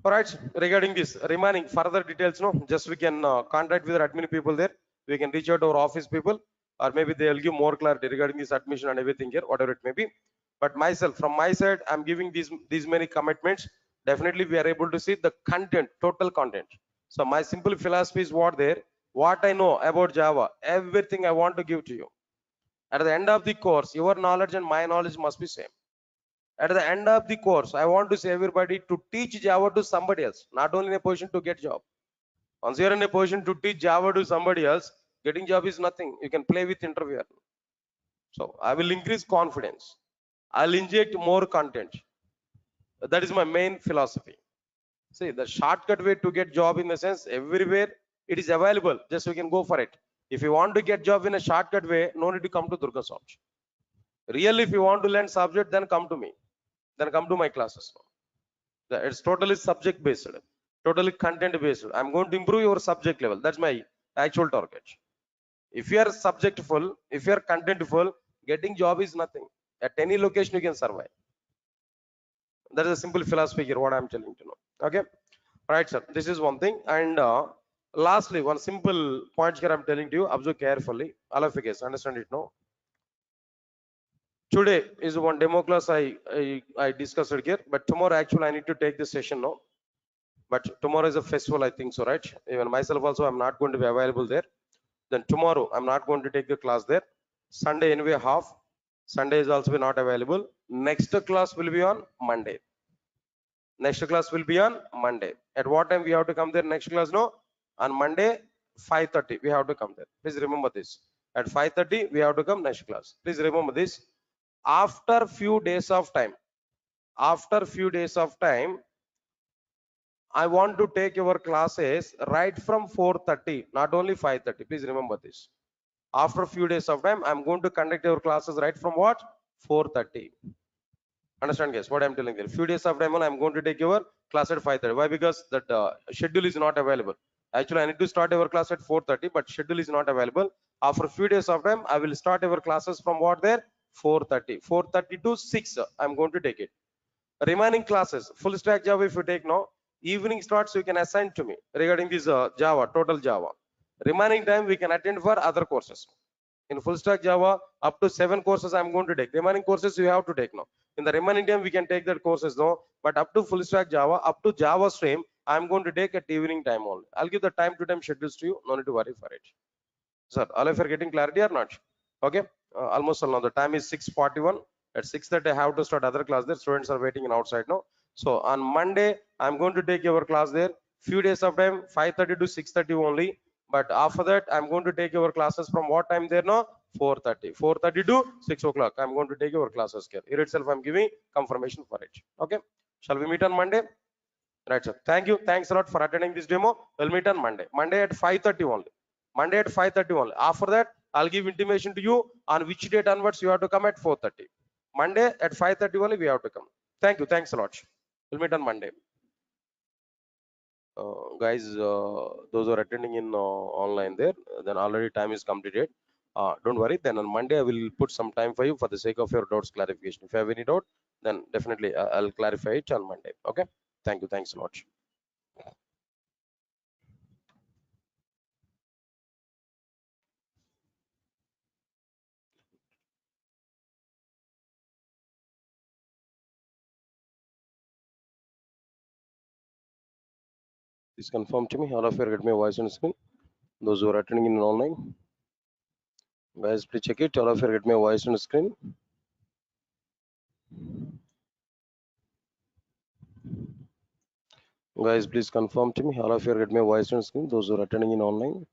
Speaker 1: all right, regarding this remaining further details, no, just we can contact with our admin people there. We can reach out to our office people, or maybe they will give more clarity regarding this admission and everything here, whatever it may be. But myself, from my side, I'm giving these many commitments. Definitely, we are able to see the content, total content. So my simple philosophy is what I know about Java, everything I want to give to you. At the end of the course, your knowledge and my knowledge must be same. At the end of the course, I want to say everybody to teach Java to somebody else, not only in a position to get job. Once you're in a position to teach Java to somebody else, getting job is nothing. You can play with interviewer. So I will increase confidence. I'll inject more content. That is my main philosophy. See, the shortcut way to get job in the sense everywhere it is available. Just you can go for it. If you want to get job in a shortcut way, no need to come to Durga Soft. Really, if you want to learn subject, then come to me. Then come to my classes. It's totally subject based. Totally content based. I'm going to improve your subject level. That's my actual target. If you are subjectful, if you are contentful, getting job is nothing. At any location you can survive. That is a simple philosophy here, what I'm telling you now. Okay, right, sir. This is one thing. And lastly, one simple point here I'm telling to you. Observe carefully. All of you guys understand it now. Today is one demo class I discussed it here, but tomorrow actually I need to take this session now. But tomorrow is a festival, I think so, right? Even myself also, I'm not going to be available there. Then tomorrow I'm not going to take the class there. Sunday anyway half. Sunday is also not available. Next class will be on Monday. Next class will be on Monday. At what time we have to come there? Next class, no? On Monday, 5:30 we have to come there. Please remember this. At 5:30 we have to come next class. Please remember this. After few days of time, I want to take your classes right from 4:30, not only 5:30. Please remember this. After a few days of time, I'm going to conduct your classes right from what? 4:30. Understand, guys? What I'm telling you. Few days of time, I'm going to take your class at 5:30. Why? Because that schedule is not available. Actually, I need to start your class at 4:30, but schedule is not available. After a few days of time, I will start your classes from what there? 4:30. 4:30 to 6. I'm going to take it. Remaining classes, full stack Java, if you take now, evening starts, you can assign to me regarding this Java, total Java. Remaining time, we can attend for other courses. In full stack Java, up to 7 courses I'm going to take. Remaining courses you have to take now. In the remaining time, we can take that courses now. But up to full stack Java, up to Java stream, I'm going to take at evening time only. I'll give the time to time schedules to you. No need to worry for it. Sir, all of you are getting clarity or not? Okay. Almost all now. The time is 6:41. At 6:30, I have to start other class there. Students are waiting in outside now. So on Monday, I'm going to take your class there. Few days of time, 5:30 to 6:30 only. But after that, I'm going to take your classes from what time there now? 4:30. 4:30 to 6 o'clock. I'm going to take your classes here. Here itself, I'm giving confirmation for it. Okay. Shall we meet on Monday? Right, sir. Thank you. Thanks a lot for attending this demo. We'll meet on Monday. Monday at 5:30 only. Monday at 5:30 only. After that, I'll give intimation to you on which date onwards you have to come at 4:30. Monday at 5:30 only we have to come. Thank you. Thanks a lot. We'll meet on Monday. Guys, those who are attending in online there, then already time is completed. Don't worry. Then on Monday, I will put some time for you for the sake of your doubts clarification. If you have any doubt, then definitely I'll clarify it on Monday. Okay. Thank you. Thanks a lot. Please confirm to me. All of you get my voice on screen. Those who are attending in online, guys, please check it. All of you get my voice on screen. Guys, please confirm to me. All of you get my voice on screen. Those who are attending in online.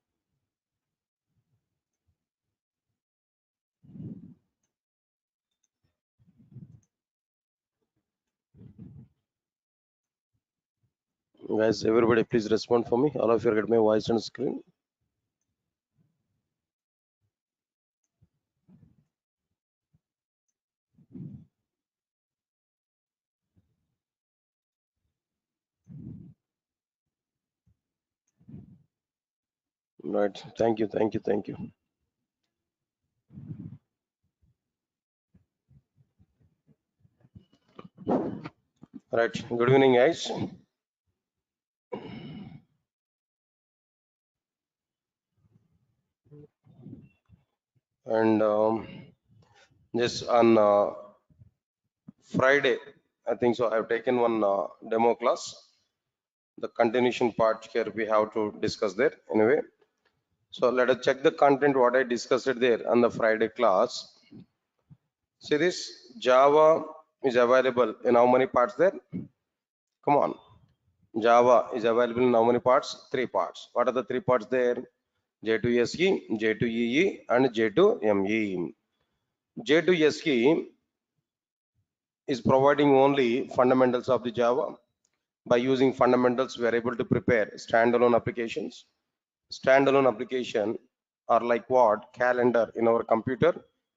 Speaker 1: Guys, everybody, please respond for me. All of you get my voice on screen. Right. Thank you. Thank you. Thank you. Right. Good evening, guys. And just on Friday, I think so. I've taken one demo class. The continuation part here we have to discuss there anyway. So let us check the content what I discussed there on the Friday class. See this Java is available in how many parts there? Come on. Java is available in how many parts? 3 parts. What are the 3 parts there? J2SE, J2EE and J2ME. J2SE is providing only fundamentals of the Java. By using fundamentals, we are able to prepare standalone applications. Standalone application are like what? Calendar in our computer,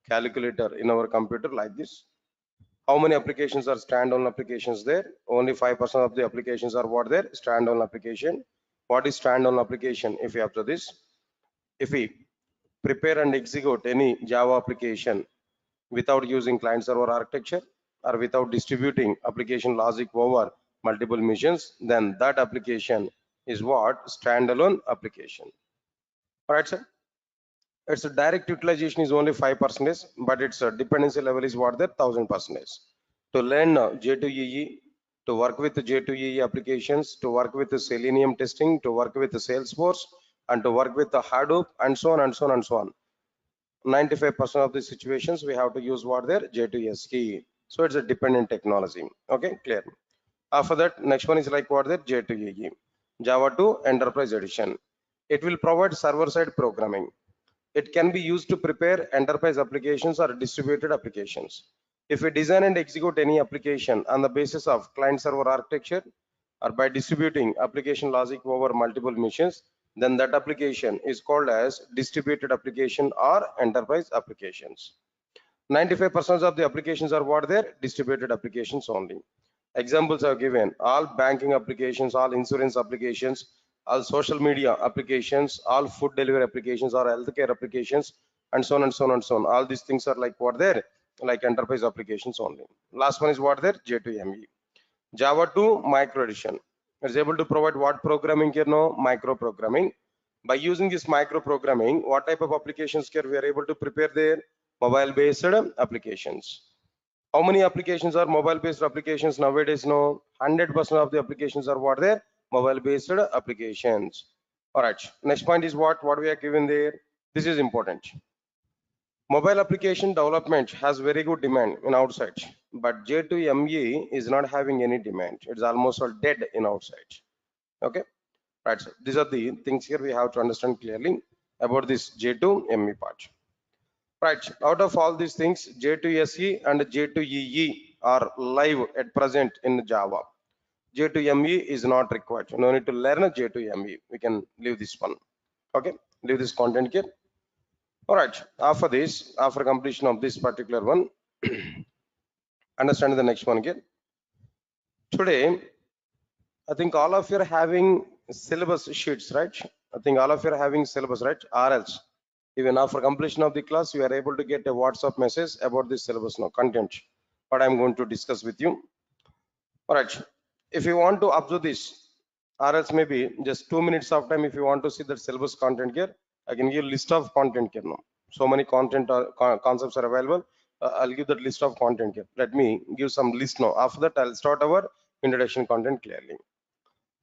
Speaker 1: calculator in our computer like this. How many applications are standalone applications there? Only 5% of the applications are what there? Standalone application. What is standalone application? If you observe this, if we prepare and execute any Java application without using client server architecture or without distributing application logic over multiple machines, then that application is what? Standalone application. All right, sir. Its direct utilization is only 5%, but its dependency level is what? There 1000%. To learn J2EE, to work with J2EE applications, to work with the Selenium testing, to work with the Salesforce, and to work with the Hadoop, and so on and so on and so on. 95% of the situations we have to use what there? J2SE. So it's a dependent technology. Okay, clear. After that, next one is like what there? J2EE. Java 2 Enterprise Edition. It will provide server-side programming. It can be used to prepare enterprise applications or distributed applications. If we design and execute any application on the basis of client-server architecture or by distributing application logic over multiple machines, then that application is called as distributed application or enterprise applications. 95% of the applications are what there? Distributed applications only. Examples are given: all banking applications, all insurance applications, all social media applications, all food delivery applications, or healthcare applications, and so on and so on and so on. All these things are like what there? Like enterprise applications only. Last one is what there? J2ME. Java 2 micro edition is able to provide what programming here? No, micro programming. By using this micro programming, what type of applications here we are able to prepare there? Mobile based applications. How many applications are mobile based applications nowadays? No, 100% of the applications are what there? Mobile based applications. All right, next point is what we are given there. This is important. Mobile application development has very good demand in outside, but J2ME is not having any demand. It's almost all dead in outside. Okay, right. So these are the things here we have to understand clearly about this J2ME part. Right, out of all these things, J2SE and J2EE are live at present in Java. J2ME is not required. No need to learn J2ME. We can leave this one. Okay, leave this content here. All right, after this, after completion of this particular one, understand the next one here. Today, I think all of you are having syllabus sheets, right? I think all of you are having syllabus, right? Or else, even after completion of the class, you are able to get a WhatsApp message about this syllabus now, content, what I'm going to discuss with you. All right, if you want to observe this, or else maybe just 2 minutes of time, if you want to see the syllabus content here, I can give list of content here now. So many content concepts are available. I'll give that list of content here. Let me give some list now. After that, I'll start our introduction content clearly.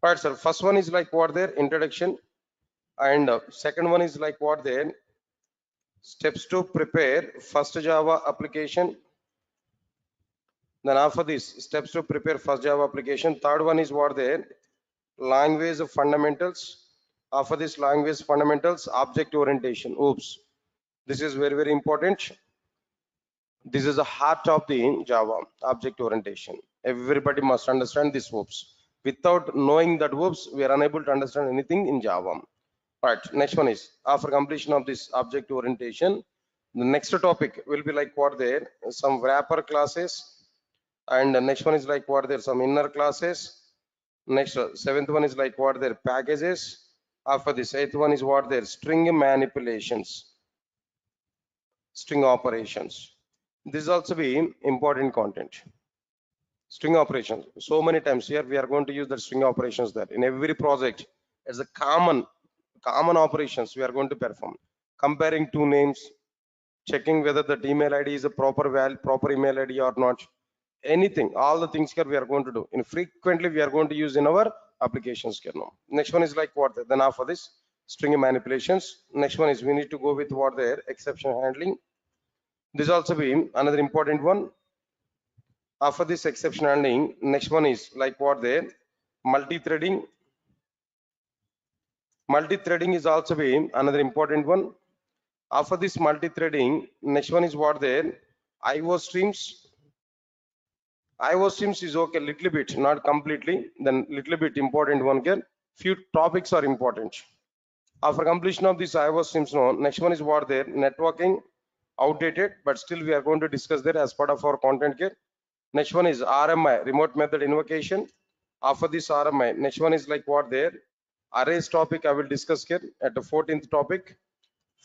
Speaker 1: All right, sir. First one is like what there? Introduction. And second one is like what there? Steps to prepare first Java application. Then after this, steps to prepare first Java application. Third one is what there? Language fundamentals. After this language fundamentals, object orientation. Oops. This is very, very important. This is the heart of the Java, object orientation. Everybody must understand this oops. Without knowing that oops, we are unable to understand anything in Java. All right, next one is after completion of this object orientation, the next topic will be like what there? Some wrapper classes. And the next one is like what there? Some inner classes. Next, seventh one is like what there? Packages. After this, eighth one is what there? String manipulations, string operations. This is also be important content. String operations. So many times here we are going to use the string operations there in every project. As a common operations we are going to perform. Comparing two names, checking whether the email ID is a proper email ID or not. Anything, all the things here we are going to do. And frequently we are going to use in our applications here now. Next one is like what? Then after this, string manipulations. Next one is we need to go with what there? Exception handling. This also be another important one. After this exception handling, next one is like what there? Multi-threading. Multi-threading is also be another important one. After this multi-threading, next one is what there? IO streams. IO streams is okay, little bit, not completely. Then little bit important one here. Few topics are important. After completion of this IO streams, no, next one is what there? Networking. Outdated, but still we are going to discuss that as part of our content here. Next one is RMI, remote method invocation. After this RMI, next one is like what there. Arrays topic I will discuss here at the 14th topic.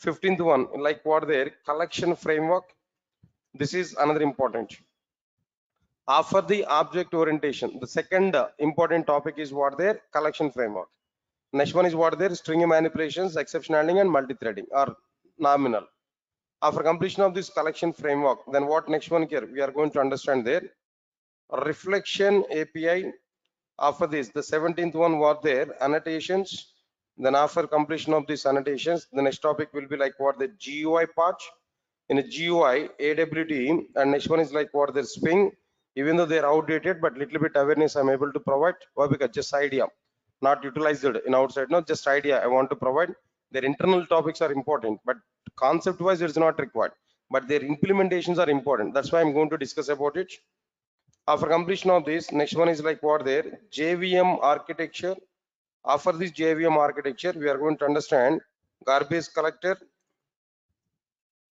Speaker 1: 15th one, like what there, collection framework. This is another important. After the object orientation, the second important topic is what there, collection framework. Next one is what there, string manipulations, exception handling and multi-threading or nominal. After completion of this collection framework, then what next one here, we are going to understand there, reflection API. After this, the 17th one was there, annotations. Then after completion of these annotations, the next topic will be like what the GUI part. In a GUI, AWT, and next one is like what the Swing. Even though they are outdated, but little bit awareness I'm able to provide. Why? Because just idea, not utilized in outside. No, just idea I want to provide. Their internal topics are important, but concept-wise it is not required. But their implementations are important. That's why I'm going to discuss about it. After completion of this, next one is like what there, JVM architecture. After this JVM architecture, we are going to understand garbage collector.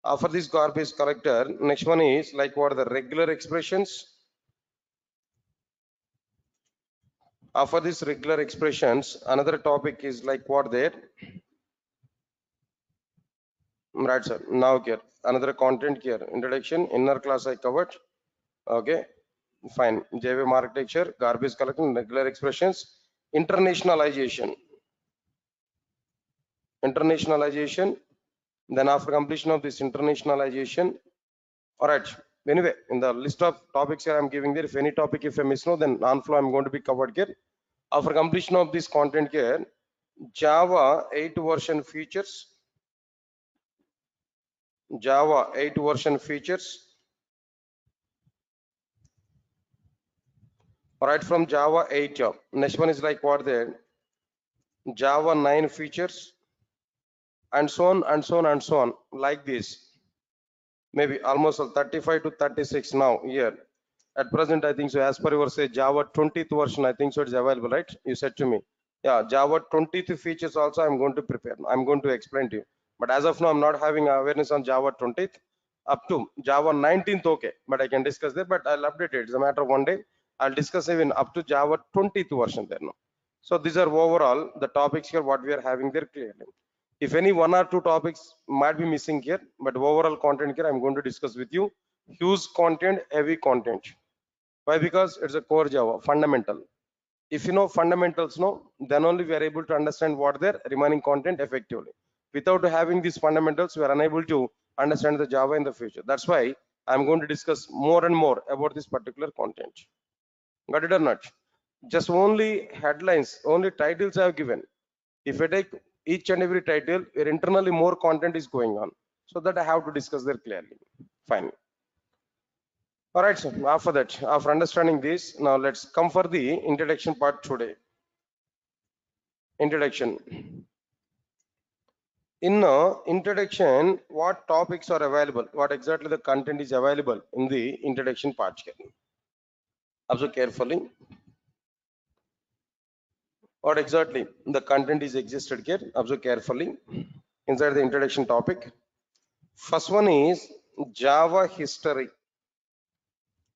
Speaker 1: After this garbage collector, next one is like what are the regular expressions. After this regular expressions, another topic is like what there. Right, sir. Now here, another content here. Introduction, inner class I covered. Okay, fine. JVM architecture, garbage collection, regular expressions, internationalization. Internationalization. Then after completion of this internationalization, all right. Anyway, in the list of topics here I'm giving there, if any topic if I miss no, then on-flow I'm going to be covered here. After completion of this content here, Java 8 version features. Java 8 version features. Right from Java 8. Next one is like what there, Java 9 features, and so on and so on and so on, like this. Maybe almost 35 to 36 now here. At present, I think so. As per your say, Java 20th version, I think so. It's available, right? You said to me, yeah. Java 20th features also. I'm going to prepare. I'm going to explain to you. But as of now, I'm not having awareness on Java 20th. Up to Java 19th, okay. But I can discuss there. But I'll update it. It's a matter of one day. I'll discuss even up to Java 20th version there now. So these are overall the topics here. What we are having there clearly. If any one or two topics might be missing here, but overall content here, I'm going to discuss with you. Huge content, heavy content. Why? Because it's a core Java, fundamental. If you know fundamentals, no, then only we are able to understand what their remaining content effectively. Without having these fundamentals, we are unable to understand the Java in the future. That's why I'm going to discuss more and more about this particular content. Got it or not? Just only headlines, only titles I have given. If I take each and every title, where internally more content is going on, so that I have to discuss there clearly. Fine. All right, so after that, after understanding this, now let's come for the introduction part today. Introduction. In introduction, what topics are available? What exactly the content is available in the introduction part here? Observe carefully. What exactly the content is existed here? Observe carefully inside the introduction topic. First one is Java history.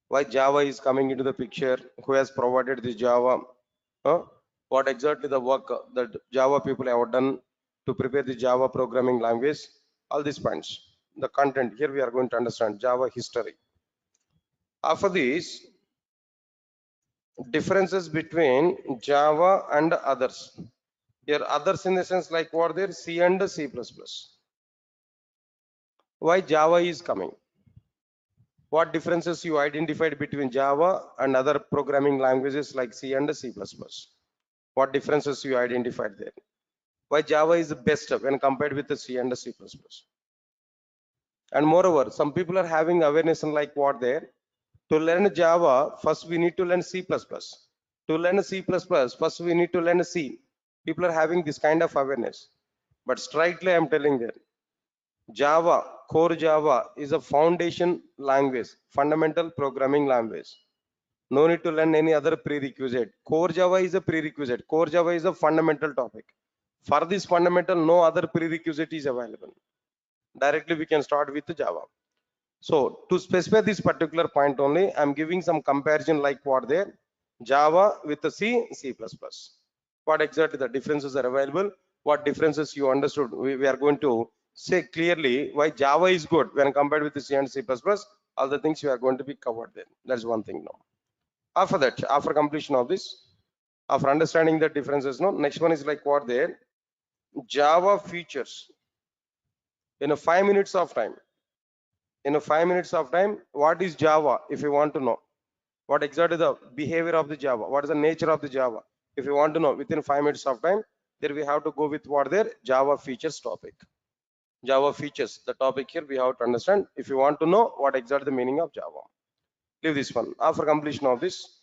Speaker 1: Why Java is coming into the picture? Who has provided this Java? What exactly the work that Java people have done to prepare the Java programming language? All these points. The content here we are going to understand Java history. After this, differences between Java and others. Here others in the sense like what there, C and C++. Why Java is coming? What differences you identified between Java and other programming languages like C and C++? What differences you identified there? Why Java is the best when compared with the C and C++? And moreover, some people are having awareness on like what there. To learn Java, first we need to learn C++. To learn C++, first we need to learn C. People are having this kind of awareness. But strictly I'm telling that Java, core Java is a foundation language, fundamental programming language. No need to learn any other prerequisite. Core Java is a prerequisite. Core Java is a fundamental topic. For this fundamental, no other prerequisite is available. Directly we can start with Java. So to specify this particular point only, I'm giving some comparison like what there, Java with the C++. What exactly the differences are available, what differences you understood. We are going to say clearly why Java is good when compared with the C and C++. All the things you are going to be covered there. That's one thing now. After that, after completion of this, after understanding the differences, no, next one is like what there, Java features in a 5 minutes of time. In a 5 minutes of time, what is Java if you want to know? What exactly the behavior of the Java? What is the nature of the Java? If you want to know within 5 minutes of time, there we have to go with what there, Java features topic. Java features, the topic here we have to understand if you want to know what exactly the meaning of Java. Leave this one. After completion of this,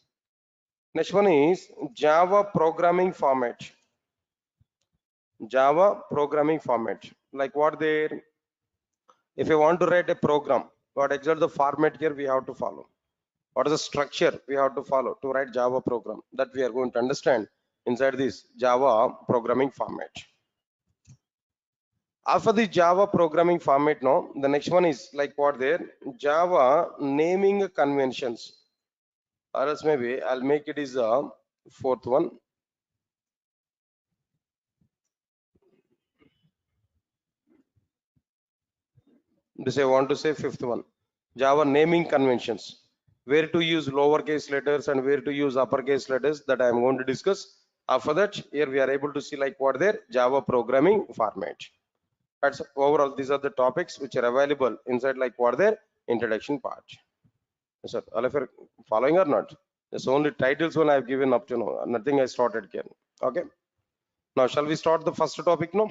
Speaker 1: next one is Java programming format. Java programming format. Like what there, if you want to write a program, what exactly the format here we have to follow? What is the structure we have to follow to write Java program? That we are going to understand inside this Java programming format. After the Java programming format, no, the next one is like what there, Java naming conventions. Or else maybe I'll make it is a fourth one. This I want to say fifth one. Java naming conventions. Where to use lowercase letters and where to use uppercase letters, that I am going to discuss. After that, here we are able to see like what there, Java programming format. That's overall, these are the topics which are available inside like what there, introduction part. Yes, sir. All of you are following or not? It's only titles one I have given up to now. Nothing I started again. Okay. Now shall we start the first topic? No.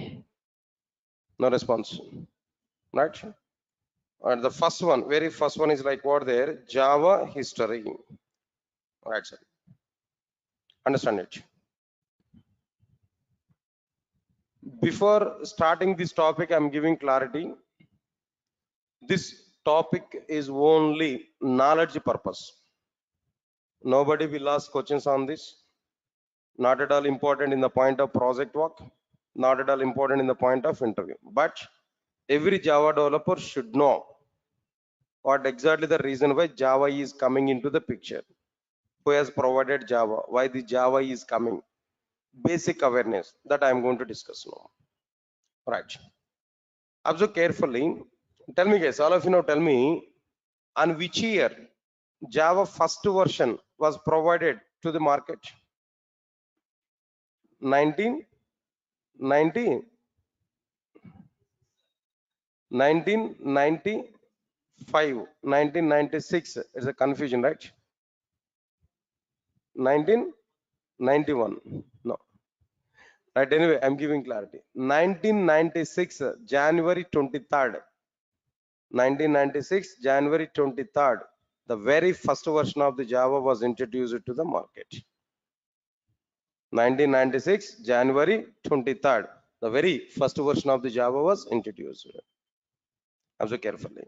Speaker 1: No response. Right. And the first one, very first one is like what there, Java history. Right, sir. Understand it. Before starting this topic, I'm giving clarity. This topic is only knowledge purpose. Nobody will ask questions on this. Not at all important in the point of project work. Not at all important in the point of interview. But every Java developer should know what exactly the reason why Java is coming into the picture. Who has provided Java? Why the Java is coming? Basic awareness that I am going to discuss now. Right. Observe carefully. Tell me guys, all of you now tell me, on which year Java first version was provided to the market? 1990, 1995, 1996. It's a confusion, right? 1991. No. Right, anyway, I'm giving clarity. 1996, January 23rd. 1996, January 23rd. The very first version of the Java was introduced to the market. 1996, January 23rd. The very first version of the Java was introduced. Observe carefully.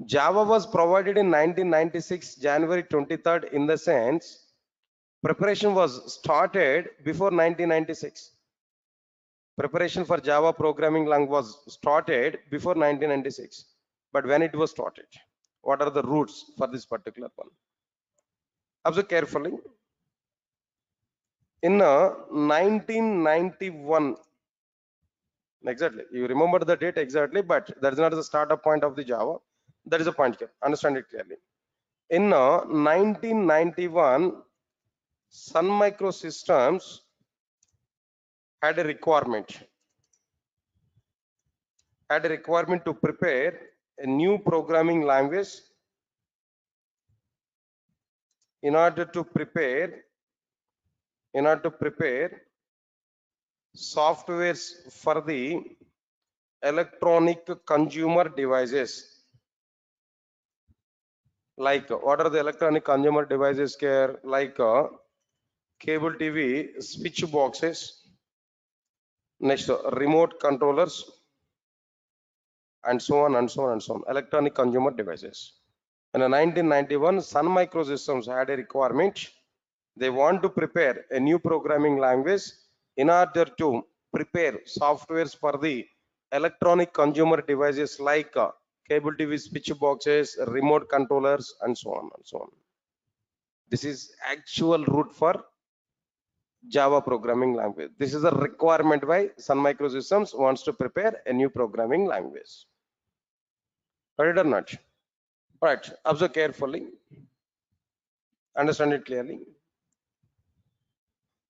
Speaker 1: Java was provided in 1996, January 23rd, in the sense preparation was started before 1996. Preparation for Java programming language was started before 1996. But when it was started, what are the roots for this particular one? Observe carefully. In 1991, exactly, you remember the date exactly, but that is not the startup point of the Java. That is a point here. Understand it clearly. In 1991, Sun Microsystems had a requirement to prepare a new programming language in order to prepare softwares for the electronic consumer devices. Like what are the electronic consumer devices here? Like cable TV, switch boxes, next remote controllers, and so on and so on and so on. Electronic consumer devices. In 1991, Sun Microsystems had a requirement. They want to prepare a new programming language in order to prepare softwares for the electronic consumer devices like cable TV switch boxes, remote controllers, and so on and so on. This is actual root for Java programming language. This is a requirement why Sun Microsystems wants to prepare a new programming language. Got it or not? Right. Observe carefully. Understand it clearly.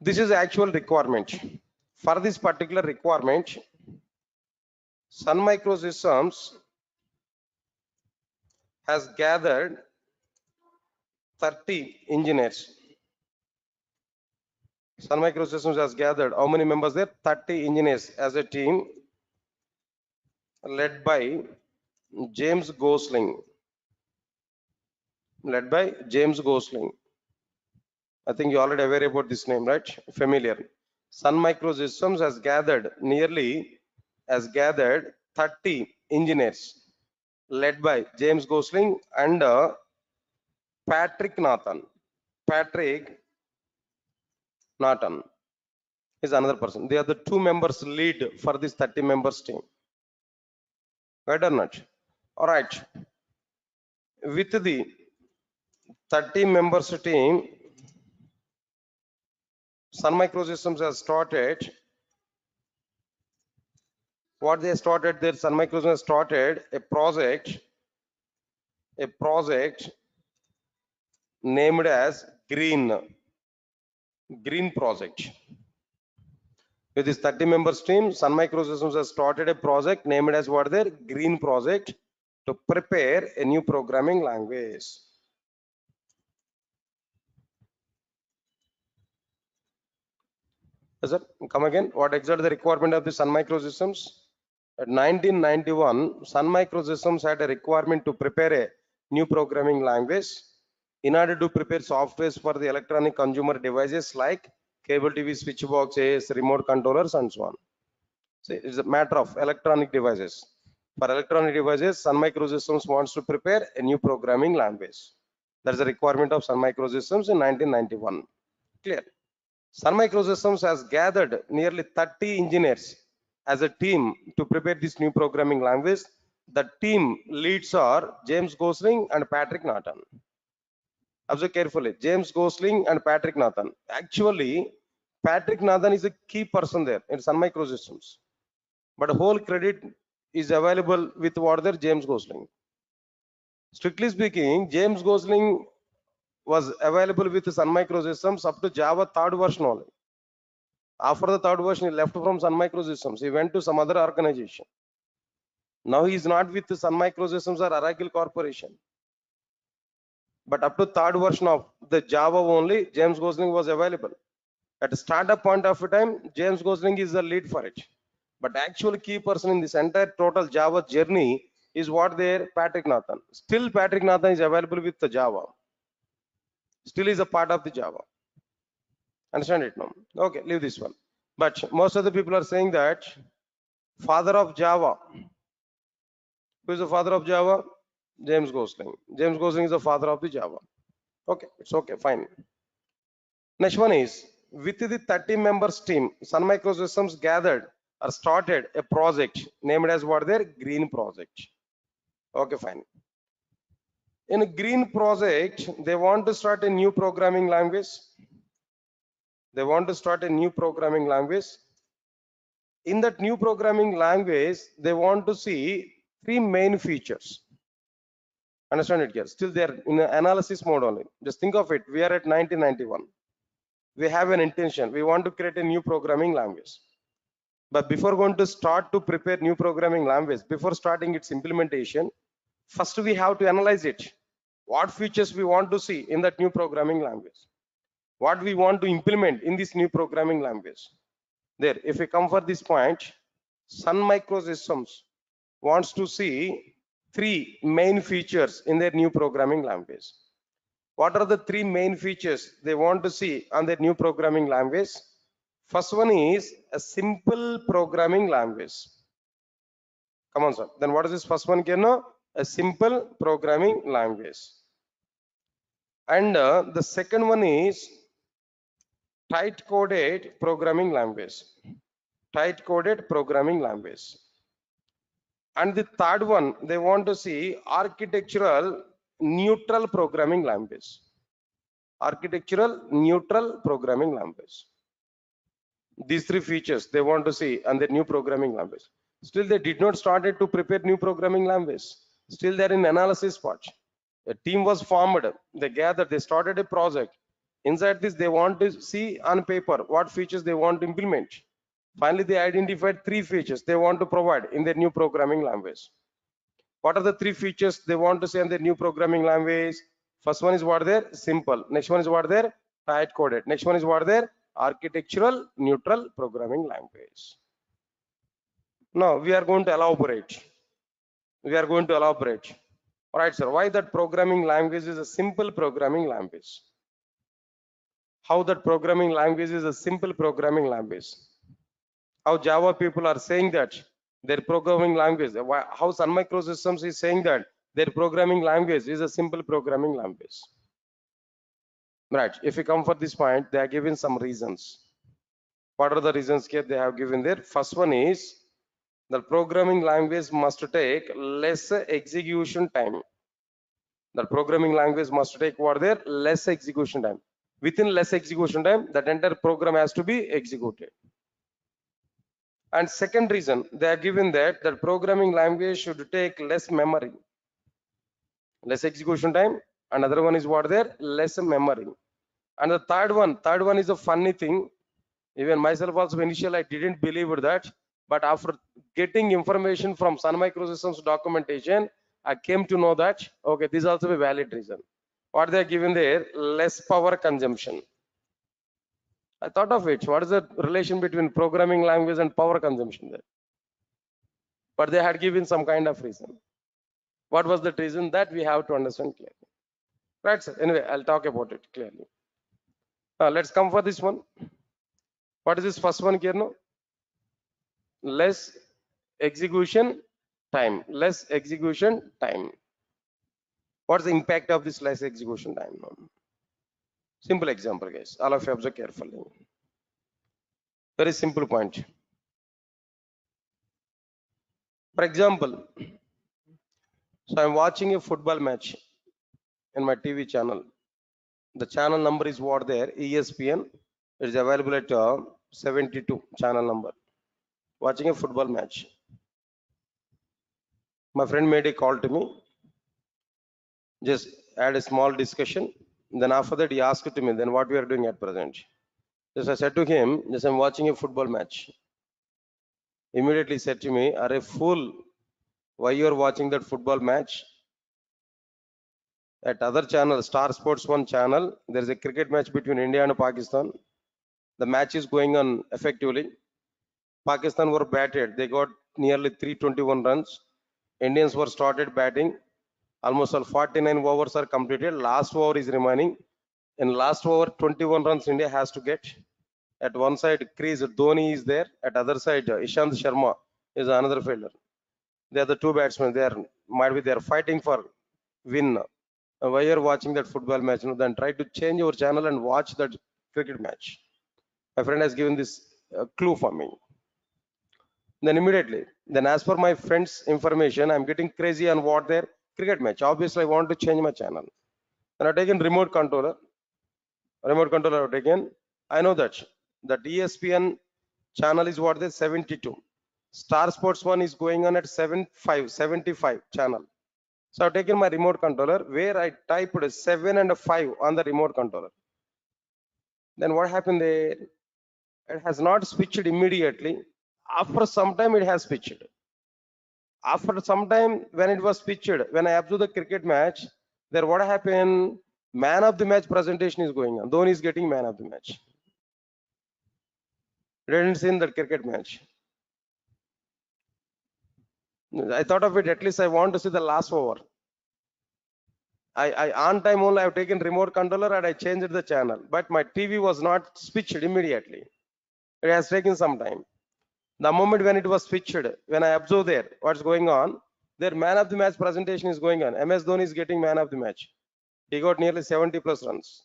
Speaker 1: This is actual requirement. For this particular requirement, Sun Microsystems has gathered 30 engineers. Sun Microsystems has gathered how many members there? 30 engineers as a team led by James Gosling. Led by James Gosling. I think you already aware about this name, right? Familiar. Sun Microsystems has gathered 30 engineers led by James Gosling and Patrick Nathan. Patrick Nathan is another person. They are the two members lead for this 30 members team. Right or not? All right. With the 30 members team, Sun Microsystems has started. What they started there, Sun Microsystems started a project named as Green Project. With this 30 members team, Sun Microsystems has started a project named as what there? Green Project to prepare a new programming language. Yes, sir. Come again. What exactly the requirement of the Sun Microsystems? At 1991, Sun Microsystems had a requirement to prepare a new programming language in order to prepare softwares for the electronic consumer devices like cable TV switch boxes, remote controllers, and so on. See, it's a matter of electronic devices. For electronic devices, Sun Microsystems wants to prepare a new programming language. That's the requirement of Sun Microsystems in 1991. Clear? Sun Microsystems has gathered nearly 30 engineers as a team to prepare this new programming language. The team leads are James Gosling and Patrick Nathan. Observe carefully. James Gosling and Patrick Nathan. Actually, Patrick Nathan is a key person there in Sun Microsystems. But whole credit is available with what there James Gosling. Strictly speaking, James Gosling was available with Sun Microsystems up to Java 3rd version only. After the 3rd version, he left from Sun Microsystems. He went to some other organization. Now he is not with Sun Microsystems or Oracle Corporation. But up to 3rd version of the Java only, James Gosling was available. At the startup point of time, James Gosling is the lead for it. But actual key person in this entire total Java journey is what there, Patrick Nathan. Still Patrick Nathan is available with the Java. Still is a part of the Java. Understand it now? Okay, leave this one. But most of the people are saying that father of Java. Who is the father of Java? James Gosling. James Gosling is the father of the Java. Okay, it's okay, fine. Next one is, with the 30 members team, Sun Microsystems gathered or started a project named as what their Green Project. Okay, fine. In a Green Project, they want to start a new programming language. They want to start a new programming language. In that new programming language, they want to see 3 main features. Understand it here? Still they're in analysis mode only. Just think of it. We are at 1991. We have an intention. We want to create a new programming language. But before going to start to prepare new programming language, before starting its implementation, first we have to analyze it. What features we want to see in that new programming language? What we want to implement in this new programming language? There, if we come for this point, Sun Microsystems wants to see 3 main features in their new programming language. What are the 3 main features they want to see on their new programming language? First one is a simple programming language. Come on, sir. Then what is this first one? A simple programming language. And the second one is tight coded programming language. Tight coded programming language. And the third one, they want to see architectural neutral programming language. Architectural neutral programming language. These three features they want to see and the new programming language. Still, they did not started to prepare new programming language. Still, they're in analysis part. A team was formed. They gathered. They started a project. Inside this, they want to see on paper what features they want to implement. Finally, they identified three features they want to provide in their new programming language. What are the three features they want to say in their new programming language? First one is what there simple. Next one is what there tight coded. Next one is what there architectural neutral programming language. Now we are going to elaborate. We are going to elaborate. All right, sir. Why that programming language is a simple programming language? How that programming language is a simple programming language? How Java people are saying that their programming language, how Sun Microsystems is saying that their programming language is a simple programming language. Right. If you come for this point, they are given some reasons. What are the reasons here they have given there? First one is the programming language must take less execution time. The programming language must take what there less execution time. Within less execution time, that entire program has to be executed. And second reason, they are given that the programming language should take less memory, less execution time. Another one is what there, less memory. And the third one is a funny thing. Even myself also initially I didn't believe that, but after getting information from Sun Microsystems documentation, I came to know that okay, this is also a valid reason. What they are given there, less power consumption. I thought of it. What is the relation between programming language and power consumption there? But they had given some kind of reason. What was the reason that we have to understand clearly? Right, sir. Anyway, I'll talk about it clearly. Let's come for this one. What is this first one here now? Less execution time. Less execution time. What's the impact of this less execution time? Simple example, guys. All of you observe carefully. Very simple point. For example, so I'm watching a football match in my TV channel. The channel number is what there, ESPN. It is available at 72 channel number. Watching a football match. My friend made a call to me. Just had a small discussion. Then after that, he asked to me, then what we are doing at present. Just I said to him, just I'm watching a football match. Immediately said to me, are a fool, why you are watching that football match? At other channel, Star Sports 1 channel, there is a cricket match between India and Pakistan. The match is going on effectively. Pakistan were batted. They got nearly 321 runs. Indians were started batting. Almost all 49 overs are completed. Last over is remaining. In last over, 21 runs India has to get. At one side, crease Dhoni is there. At other side, Ishant Sharma is another fielder. They are the two batsmen. They are fighting for win. Why you are watching that football match? Then try to change your channel and watch that cricket match. My friend has given this clue for me. Then immediately, then as per my friend's information, I'm getting crazy on what their cricket match. Obviously, I want to change my channel. And I've taken remote controller. Remote controller I've taken. I know that ESPN channel is what the 72. Star Sports 1 is going on at 75 channel. So I've taken my remote controller where I typed 7 and 5 on the remote controller. Then what happened there? It has not switched immediately. After some time, it has switched. After some time, when it was switched, when I observed the cricket match, there what happened? Man of the match presentation is going on. Dhoni is getting man of the match. Didn't see in that cricket match. I thought of it, at least I want to see the last over. I on time only I've taken remote controller and I changed the channel, but my TV was not switched immediately. It has taken some time. The moment when it was switched, when I observe there what's going on, their man of the match presentation is going on. MS Dhoni is getting man of the match. He got nearly 70 plus runs.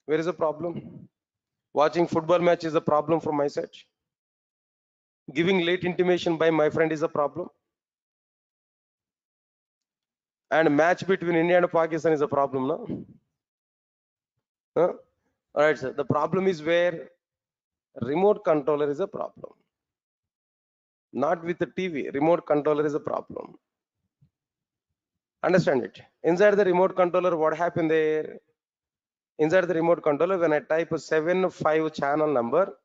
Speaker 1: Where is the problem? Watching football match is a problem from my side. Giving late intimation by my friend is a problem. And match between India and Pakistan is a problem, no? Huh? All right, sir. The problem is where remote controller is a problem. Not with the TV. Remote controller is a problem. Understand it. Inside the remote controller, what happened there? Inside the remote controller, when I type a 7 5 channel number,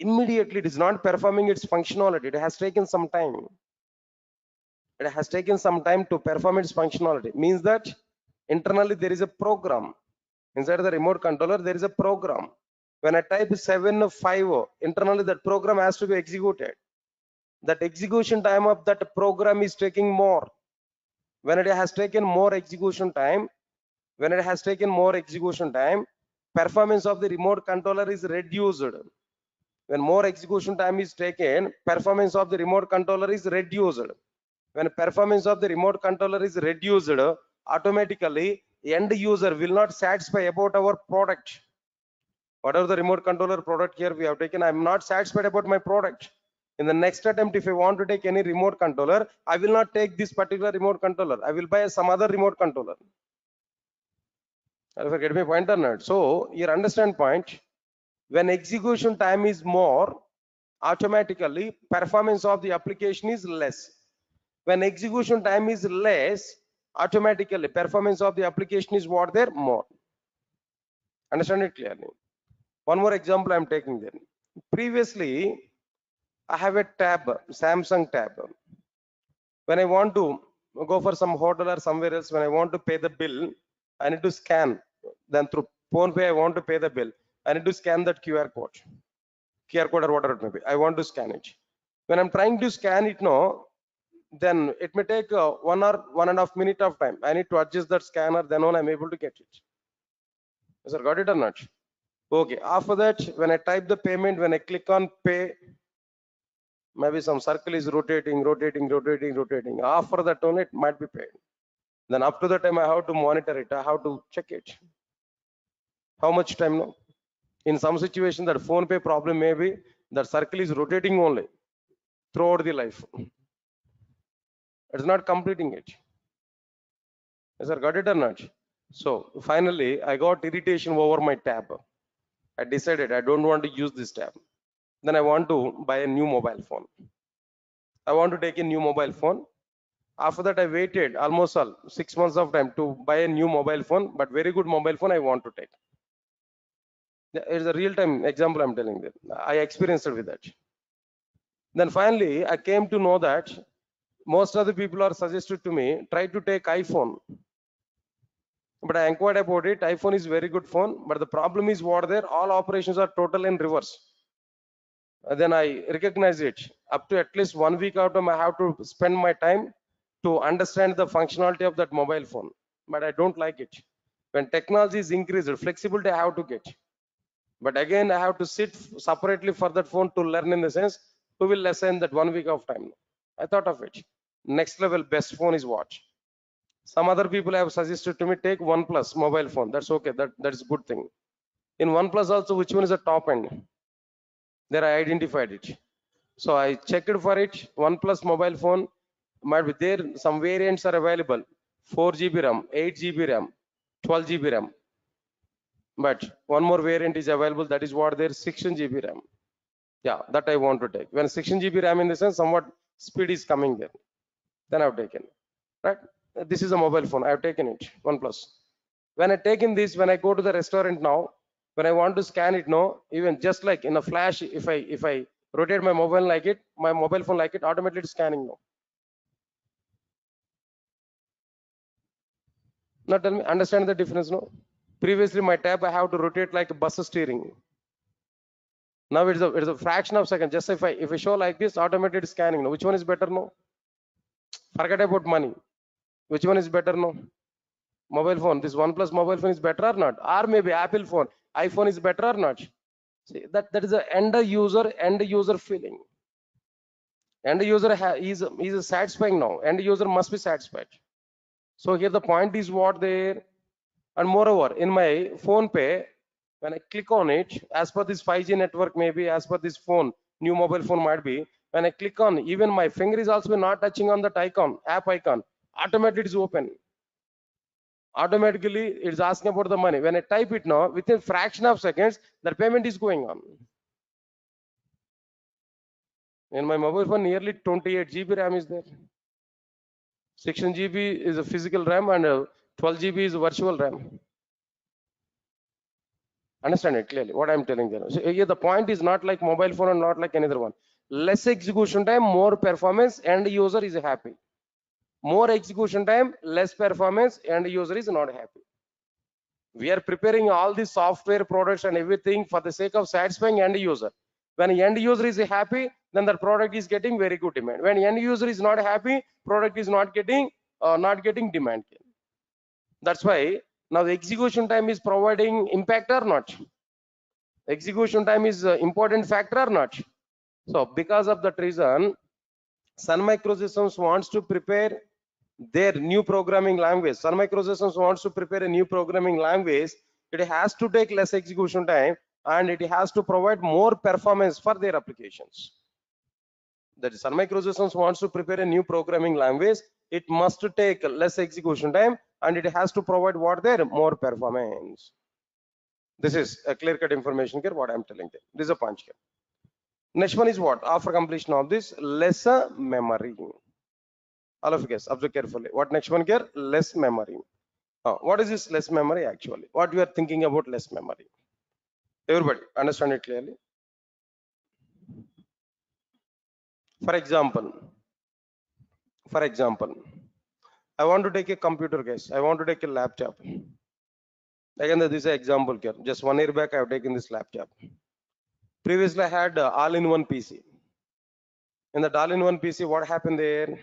Speaker 1: immediately it is not performing its functionality. It has taken some time. It has taken some time to perform its functionality. Means that internally there is a program. Inside the remote controller, there is a program. When I type 7 5, internally that program has to be executed. That execution time of that program is taking more. When it has taken more execution time, performance of the remote controller is reduced. When more execution time is taken, performance of the remote controller is reduced. When performance of the remote controller is reduced, automatically end user will not satisfy about our product. Whatever the remote controller product here we have taken, I'm not satisfied about my product. In the next attempt, if I want to take any remote controller, I will not take this particular remote controller. I will buy some other remote controller. If I get my point or not? So your understand point, when execution time is more, automatically performance of the application is less. When execution time is less, automatically performance of the application is what there more. Understand it clearly. One more example I'm taking there. Previously, I have a tab, Samsung tab. When I want to go for some hotel or somewhere else, when I want to pay the bill, I need to scan. Then through PhonePe, I want to pay the bill. I need to scan that QR code or whatever it may be. I want to scan it. When I'm trying to scan it now, then it may take 1 or 1.5 minute of time. I need to adjust that scanner, then only I'm able to get it. Sir, got it or not? Okay. After that, when I type the payment, when I click on pay, maybe some circle is rotating. After that only it might be paid. Then up to the time I have to monitor it. I have to check it. How much time now? In some situation, that phone pay problem may be that circle is rotating only throughout the life. It's not completing it. Yes, sir, got it or not? So finally, I got irritation over my tab. I decided I don't want to use this tab. Then I want to buy a new mobile phone. I want to take a new mobile phone. After that, I waited almost 6 months of time to buy a new mobile phone, but very good mobile phone I want to take. It's a real-time example I'm telling you. I experienced it with that. Then finally, I came to know that most of the people are suggested to me, try to take iPhone. But I inquired about it. iPhone is very good phone, but the problem is what there, all operations are total in reverse. Then I recognize it. Up to at least 1 week out of I have to spend my time to understand the functionality of that mobile phone. But I don't like it. When technology is increased, flexibility I have to get. But again, I have to sit separately for that phone to learn, in the sense, who will lesson that 1 week of time. I thought of it. Next level best phone is what? Some other people have suggested to me, take OnePlus mobile phone. That's okay. That is a good thing. In OnePlus also, which one is the top end? There I identified it. So I checked for it. OnePlus mobile phone might be there. Some variants are available. 4 GB RAM, 8 GB RAM, 12 GB RAM. But one more variant is available. That is what there, 16 GB RAM. Yeah, that I want to take. When 16 GB RAM, in the sense, somewhat speed is coming there. Then I've taken. Right? This is a mobile phone. I've taken it. OnePlus. When I taken this, when I go to the restaurant now, when I want to scan it now, even just like in a flash, if I rotate my mobile like it, my mobile phone like it, automatically it's scanning now. Now tell me, understand the difference now? Previously my tab I have to rotate like a bus steering. Now it's a fraction of second. Just if I show like this, automated scanning now. Which one is better now? Forget about money. Which one is better now? Mobile phone. This OnePlus mobile phone is better or not? Or maybe Apple phone, iPhone is better or not? See, that is the end user feeling. End user is satisfying now. End user must be satisfied. So here the point is what there. And moreover, in my phone pay, when I click on it, as per this 5G network, maybe as per this phone, new mobile phone might be,
Speaker 2: When I click on, even my finger is also not touching on that icon, app icon, automatically it is open. Automatically it's asking about the money. When I type it now, within fraction of seconds, the payment is going on. In my mobile phone, nearly 28 GB RAM is there. 16 GB is a physical RAM and 12 GB is virtual RAM. Understand it clearly what I'm telling you. So here the point is not like mobile phone and not like another one. Less execution time, more performance, and user is happy. More execution time, less performance, and user is not happy. We are preparing all the software products and everything for the sake of satisfying end user. When end user is happy, then the product is getting very good demand. When end user is not happy, product is not getting demand. That's why now the execution time is providing impact or not. Execution time is important factor or not. So because of that reason, Sun Microsystems wants to prepare their new programming language. Sun Microsystems wants to prepare a new programming language. It has to take less execution time and it has to provide more performance for their applications. That Sun Microsystems wants to prepare a new programming language. It must take less execution time and it has to provide what there more performance. This is a clear-cut information here. What I'm telling you. This is a punch here. Next one is what? After completion of this, lesser memory. All of you guys observe carefully. What next one here? Less memory. What is this less memory actually? What you are thinking about less memory? Everybody understand it clearly. For example, I want to take a computer, guys. I want to take a laptop. Again, this is an example here. Just 1 year back, I have taken this laptop. Previously, I had all-in-one PC. In that all-in-one PC, what happened there?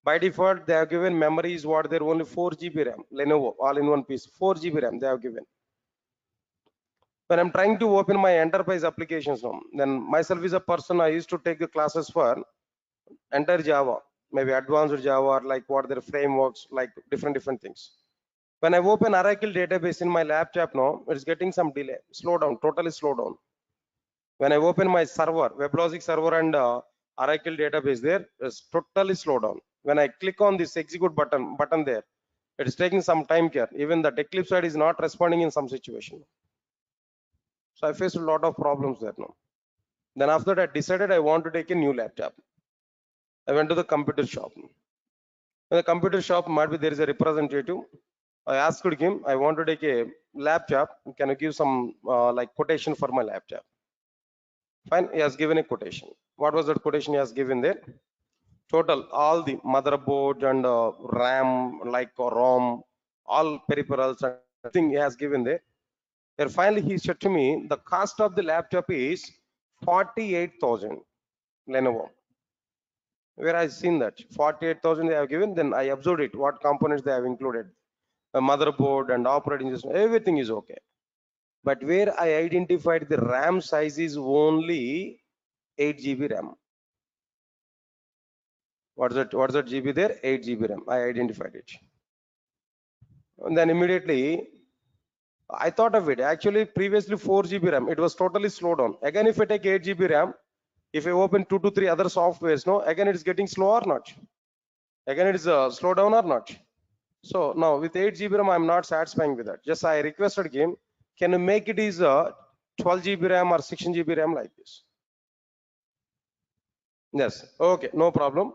Speaker 2: By default, they have given memory is what they're only 4 GB RAM. Lenovo all-in-one PC, 4 GB RAM they have given. When I'm trying to open my enterprise applications now, then myself is a person I used to take the classes for entire Java, maybe advanced Java, or like what their frameworks, like different things. When I open Oracle database in my laptop now, it's getting some delay, slow down, totally slow down. When I open my server, WebLogic server and Oracle database there, it's totally slow down. When I click on this execute button there, it is taking some time here. Even the Eclipse side is not responding in some situation. So I faced a lot of problems there now. Then after that, I decided I want to take a new laptop. I went to the computer shop. In the computer shop, might be there is a representative. I asked him, I want to take a laptop. Can you give some like quotation for my laptop? Fine, he has given a quotation. What was that quotation he has given there? Total, all the motherboard and RAM, like ROM, all peripherals and everything he has given there. Then finally he said to me, the cost of the laptop is 48,000 Lenovo. Where I seen that 48,000 they have given, then I observed it, what components they have included. A motherboard and operating system, everything is okay. But where I identified the RAM size is only 8 GB RAM. What's that GB there? 8 GB RAM. I identified it. And then immediately I thought of it. Actually, previously 4 GB RAM, it was totally slowed down. Again, if I take 8 GB RAM, if I open 2 to 3 other softwares, no, again it is getting slow or not? Again it is slow down or not? So now with 8 GB RAM, I'm not satisfying with that. Just I requested him, can you make it is 12 GB RAM or 16 GB RAM like this? Yes, okay, no problem.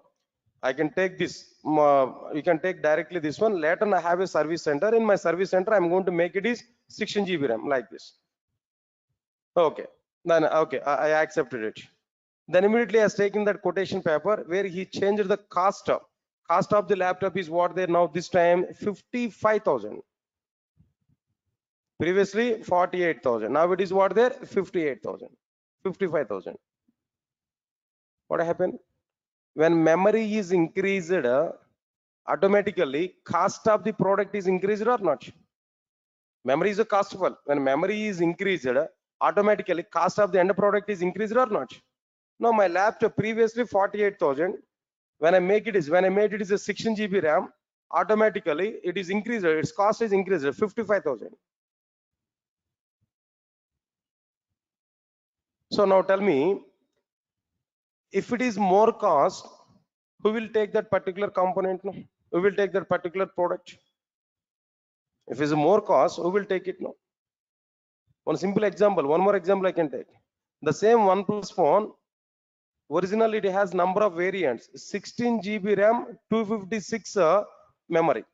Speaker 2: I can take this. You can take directly this one. Later, I have a service center. In my service center, I'm going to make it is 16 GB RAM like this. Okay, then okay, I accepted it. Then immediately I was taking that quotation paper where he changed the cost of. Cost of the laptop is what there now this time 55,000. Previously 48,000. Now it is what there 58,000, 55,000. What happened? When memory is increased, automatically cost of the product is increased or not? Memory is a costful. When memory is increased, automatically cost of the end product is increased or not? No, my laptop previously 48,000. When I made it is a 16 GB RAM, automatically it is increased. Its cost is increased 55,000. So now tell me, If it is more cost, who will take that particular component? No? Who will take that particular product? If it's more cost, who will take it? No. One simple example, one more example I can take. The same OnePlus phone, originally it has number of variants, 16 GB RAM, 256 memory.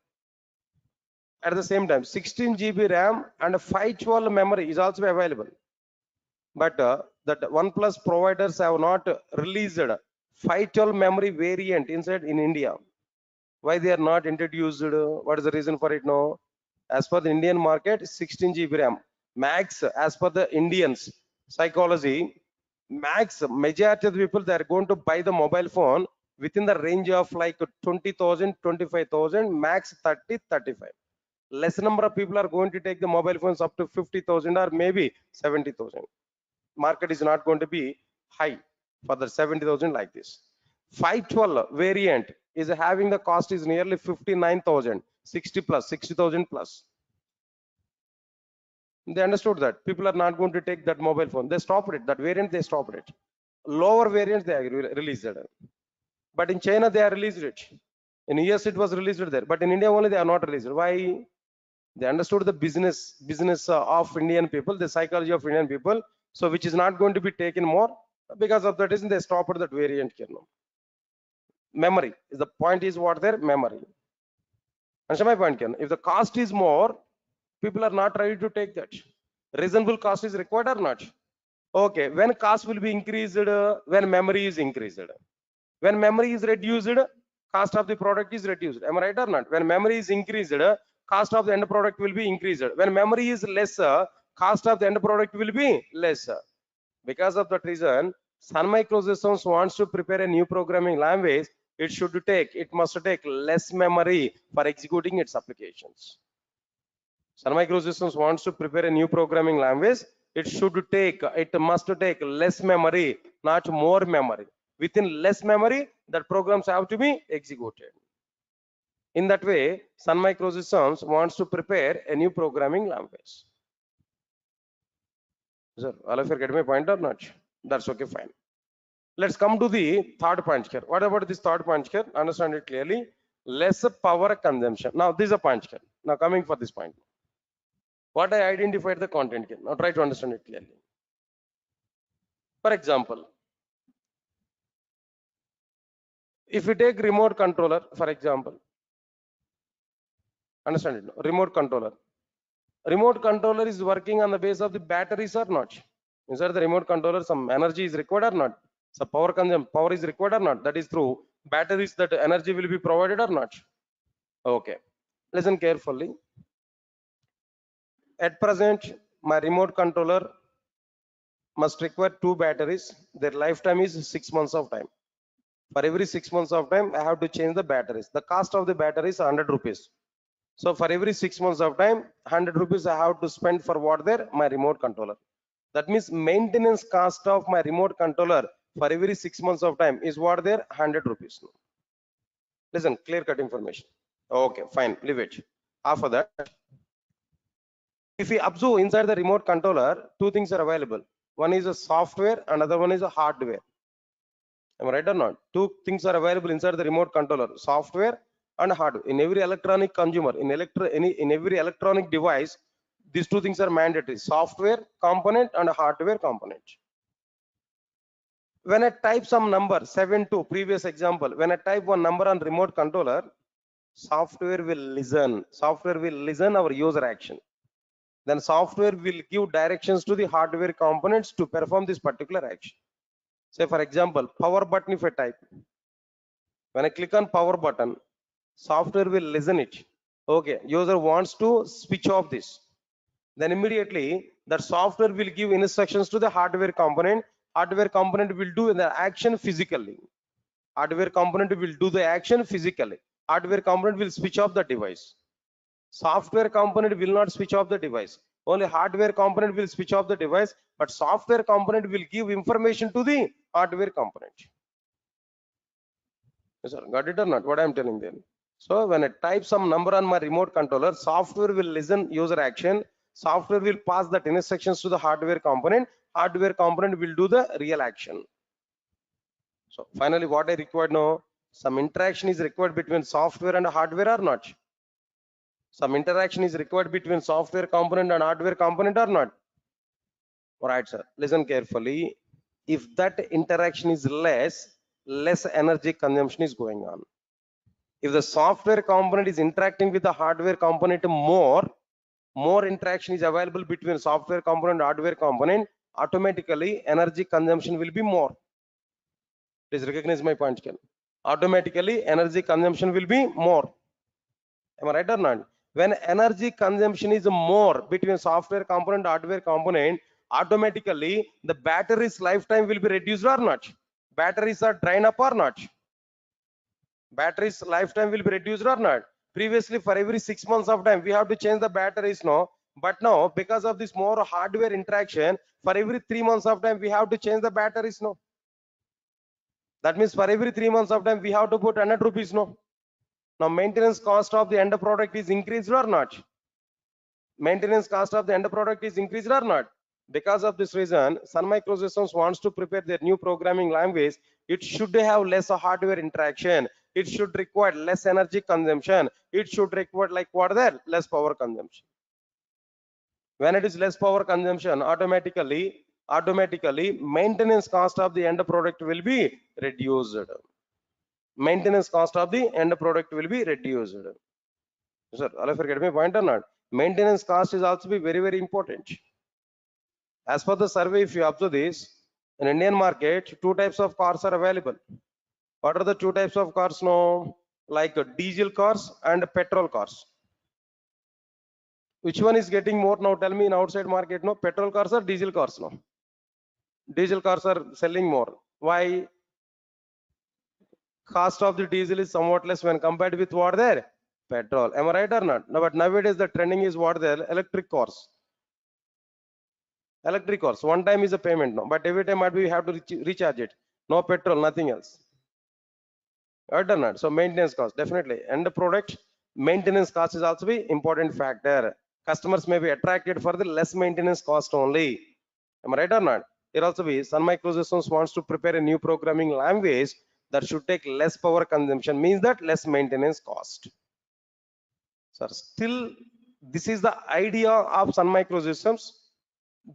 Speaker 2: At the same time, 16 GB RAM and 512 memory is also available. But that OnePlus providers have not released 512 memory variant inside in India. Why they are not introduced? What is the reason for it? No, as per the Indian market, 16 GB RAM max. As per the Indians psychology, max majority of the people, they are going to buy the mobile phone within the range of like 20,000, 25,000, max 30, 35. Less number of people are going to take the mobile phones up to 50,000 or maybe 70,000. Market is not going to be high for the 70,000 like this. 512 variant is having the cost is nearly 59,000, 60 plus, 60,000 plus. They understood that people are not going to take that mobile phone. They stopped it. That variant they stopped it. Lower variants they released it. But in China they are released it. In US it was released there. But in India only they are not released. Why? They understood the business of Indian people, the psychology of Indian people. So which is not going to be taken more. Because of that reason they stopped that variant. Memory is the point is what their memory. Understand my point, Ken? If the cost is more, people are not ready to take that. Reasonable cost is required or not? Okay, when cost will be increased, when memory is increased. When memory is reduced, cost of the product is reduced. Am I right or not? When memory is increased, cost of the end product will be increased. When memory is lesser, cost of the end product will be lesser. Because of that reason, Sun Microsystems wants to prepare a new programming language. It must take less memory for executing its applications. Sun Microsystems wants to prepare a new programming language. It must take less memory, not more memory. Within less memory, that programs have to be executed. In that way, Sun Microsystems wants to prepare a new programming language. Sir, all of you get my point or not? That's okay, fine. Let's come to the third point here. What about this third point here? Understand it clearly. Less power consumption. Now, this is a point here. Now, coming for this point. What I identified the content here. Now, try to understand it clearly. For example, if you take remote controller, for example, understand it. Remote controller. Remote controller is working on the base of the batteries or not? Inside the remote controller, some energy is required or not? So power is required or not? That is through batteries that energy will be provided or not? Okay. Listen carefully. At present, my remote controller must require 2 batteries. Their lifetime is 6 months of time. For every 6 months of time, I have to change the batteries. The cost of the battery is 100 rupees. So for every 6 months of time, 100 rupees I have to spend for what there? My remote controller. That means maintenance cost of my remote controller for every 6 months of time is what there? 100 rupees. Listen, clear cut information. Okay, fine, leave it. After that, if we observe inside the remote controller, 2 things are available. One is a software, another one is a hardware. Am I right or not? 2 things are available inside the remote controller: software and hardware. In every electronic consumer, in every electronic device, these 2 things are mandatory: software component and hardware component. When I type some number 72, previous example, when I type one number on remote controller, software will listen our user action. Then software will give directions to the hardware components to perform this particular action. Say for example, power button if I type. When I click on power button, software will listen it. Okay, user wants to switch off this. Then immediately that software will give instructions to the hardware component. Hardware component will do the action physically. Hardware component will do the action physically. Hardware component will switch off the device. Software component will not switch off the device. Only hardware component will switch off the device, but software component will give information to the hardware component. Yes, sir. Got it or not? What I am telling them. So when I type some number on my remote controller, software will listen user action. Software will pass that instructions to the hardware component. Hardware component will do the real action. So finally, what I required now, some interaction is required between software and hardware or not? Some interaction is required between software component and hardware component or not? All right, sir. Listen carefully. If that interaction is less energy consumption is going on. If the software component is interacting with the hardware component more interaction is available between software component and hardware component, automatically energy consumption will be more. Please recognize my point, Ken. Automatically energy consumption will be more. Am I right or not? When energy consumption is more between software component and hardware component, automatically the battery's lifetime will be reduced or not? Batteries are drain up or not? Battery's lifetime will be reduced or not? Previously, for every 6 months of time, we have to change the batteries now. But now, because of this more hardware interaction, for every 3 months of time, we have to change the batteries now. That means for every 3 months of time, we have to put 100 rupees now. Now, maintenance cost of the end product is increased or not? Maintenance cost of the end product is increased or not? Because of this reason, Sun Microsystems wants to prepare their new programming language. It should have less hardware interaction. It should require less energy consumption. It should require like what there? Less power consumption. When it is less power consumption, automatically maintenance cost of the end product will be reduced. Maintenance cost of the end product will be reduced. Sir, all of you get my point or not? Maintenance cost is also be very important. As per the survey, if you observe this, in Indian market, two types of cars are available. What are the two types of cars now? Like diesel cars and petrol cars. Which one is getting more now? Tell me in outside market, no? Petrol cars or diesel cars now? Diesel cars are selling more. Why? Cost of the diesel is somewhat less when compared with what there? Petrol. Am I right or not? No, but nowadays the trending is what there? Electric cars. Electric cars. One time is a payment now, but every time we have to recharge it. No petrol, nothing else. Right or not? So maintenance cost definitely. And the product maintenance cost is also be important factor. Customers may be attracted for the less maintenance cost only. Am I right or not? Here also be Sun Microsystems wants to prepare a new programming language that should take less power consumption, means that less maintenance cost. So still, this is the idea of Sun Microsystems.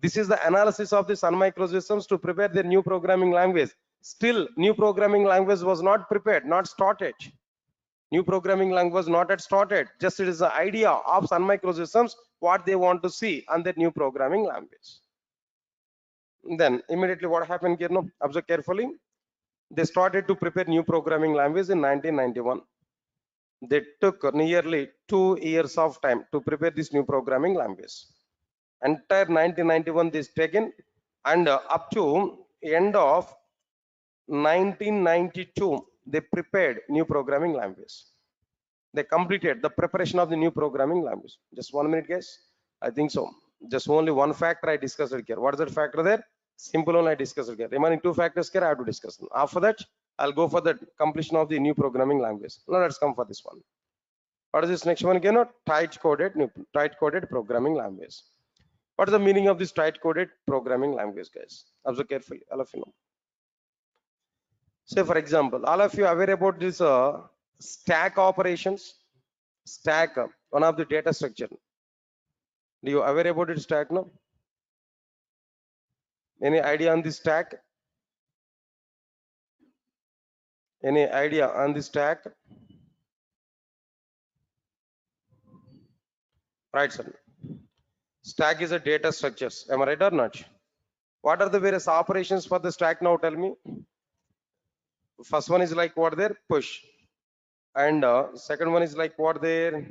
Speaker 2: This is the analysis of the Sun Microsystems to prepare their new programming language. Still, new programming language was not prepared, not started. New programming language was not yet started. Just it is the idea of Sun Microsystems, what they want to see on their new programming language. Then immediately what happened here? No, observe carefully. They started to prepare new programming language in 1991. They took nearly 2 years of time to prepare this new programming language. Entire 1991 this taken, and up to end of 1992 they prepared new programming language. They completed the preparation of the new programming language. Just 1 minute, guys. I think so. Just only one factor I discussed here. What is that factor there? Simple only I discussed here. Remaining two factors here I have to discuss. After that, I'll go for the completion of the new programming language. Now let's come for this one. What is this next one again? Tight coded programming language. What is the meaning of this tight coded programming language, guys? Observe carefully, all of you know. Say for example, all of you are aware about this stack operations. Stack, one of the data structure. Do you aware about it stack now? Any idea on this stack? Any idea on this stack? Right, sir. Stack is a data structures. Am I right or not? What are the various operations for the stack now? Tell me. First one is like what there? Push. And second one is like what there?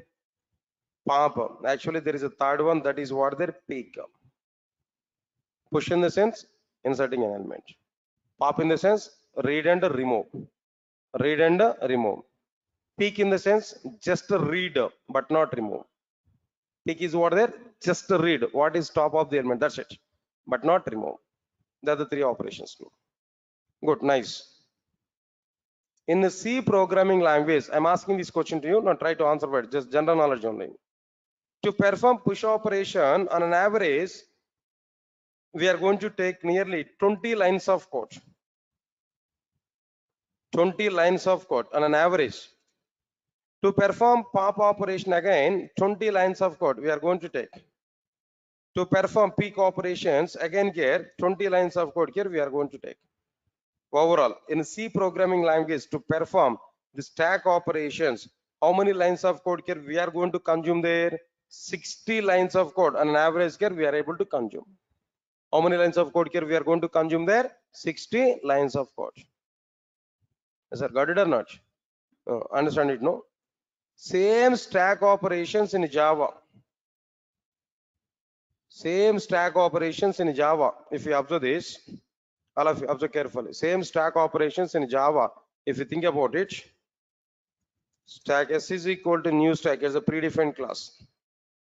Speaker 2: Pop. Actually, there is a third one, that is what there? Peak. Push in the sense inserting an element. Pop in the sense read and remove. Read and remove. Peak in the sense just read but not remove. Peak is what there? Just read what is top of the element. That's it. But not remove. They are the three operations. Good, nice. In the C programming language, I'm asking this question to you. Not try to answer, but just general knowledge only. To perform push operation on an average, we are going to take nearly 20 lines of code. 20 lines of code on an average. To perform pop operation again, 20 lines of code we are going to take. To perform peak operations, again here, 20 lines of code here we are going to take. Overall, in C programming language, to perform the stack operations, how many lines of code here we are going to consume there? 60 lines of code on an average here we are able to consume. How many lines of code here we are going to consume there? 60 lines of code. Yes, sir, got it or not? Understand it, no? Same stack operations in Java. Same stack operations in Java. If you observe this, all of you observe carefully. Same stack operations in Java. If you think about it, stack S is equal to new stack as a predefined class.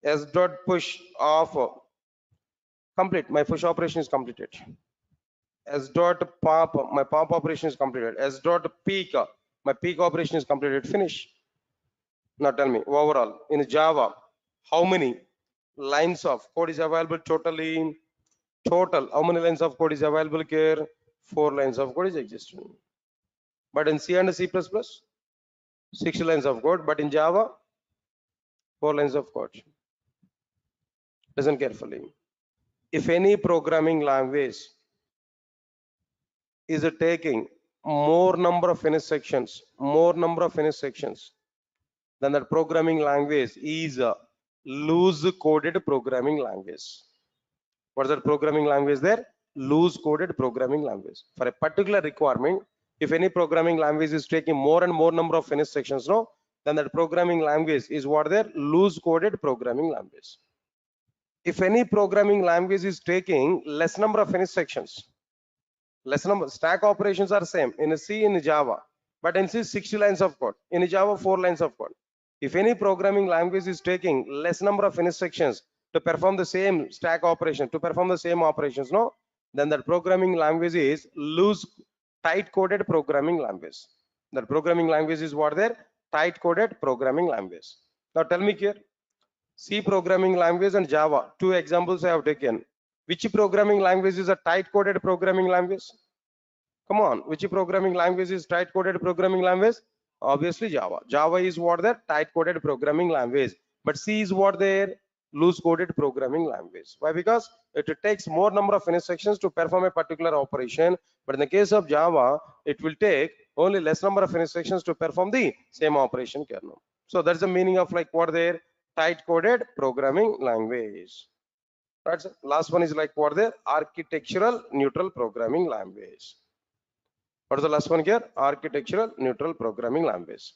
Speaker 2: S dot push of complete. My push operation is completed. S dot pop, my pop operation is completed. S dot peak, my peak operation is completed. Finish. Now tell me overall in Java, how many lines of code is available totally? Total, how many lines of code is available here? 4 lines of code is existing. But in C and C++, 6 lines of code. But in Java, 4 lines of code. Listen carefully. If any programming language is taking more number of finish sections, then that programming language is a loose coded programming language. What is that programming language there? Loose coded programming language. For a particular requirement, if any programming language is taking more and more number of finish sections, no, then that programming language is what there? Loose coded programming language. If any programming language is taking less number of finish sections, less number stack operations are same in C, in Java, but in C 60 lines of code, in Java 4 lines of code. If any programming language is taking less number of finish sections to perform the same stack operation, to perform the same operations, no, then that programming language is loose tight coded programming language. That programming language is what there? Tight coded programming language. Now tell me here, C programming language and Java, two examples I have taken. Which programming language is a tight coded programming language? Come on, which programming language is tight coded programming language? Obviously Java. Java is what their tight coded programming language, but C is what their loose coded programming language. Why? Because it takes more number of instructions to perform a particular operation, but in the case of Java, it will take only less number of instructions to perform the same operation kernel. So that's the meaning of like what their tight coded programming language. Right. Last one is like what their architectural neutral programming language. What is the last one here? Architectural neutral programming language.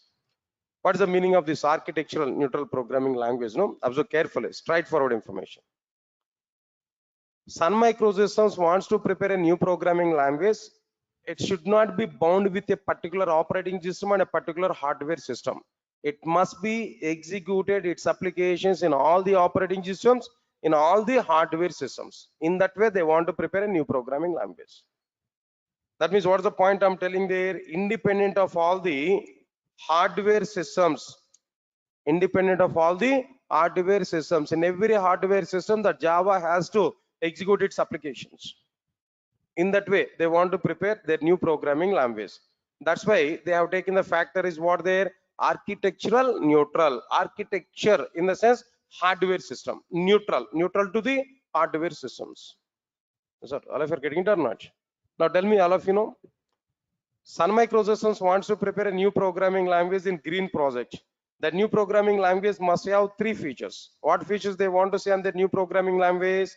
Speaker 2: What is the meaning of this architectural neutral programming language? No, observe carefully. Straightforward information. Sun Microsystems wants to prepare a new programming language. It should not be bound with a particular operating system and a particular hardware system. It must be executed its applications in all the operating systems, in all the hardware systems. In that way, they want to prepare a new programming language. That means what is the point I'm telling there? Independent of all the hardware systems, independent of all the hardware systems, in every hardware system, the Java has to execute its applications. In that way, they want to prepare their new programming language. That's why they have taken the factor is what their architectural neutral, architecture in the sense hardware system, neutral to the hardware systems. Sir, all of you are getting it or not? Now tell me, all of you know, Sun Microsystems wants to prepare a new programming language in green project. That new programming language must have 3 features. What features they want to see on the new programming language?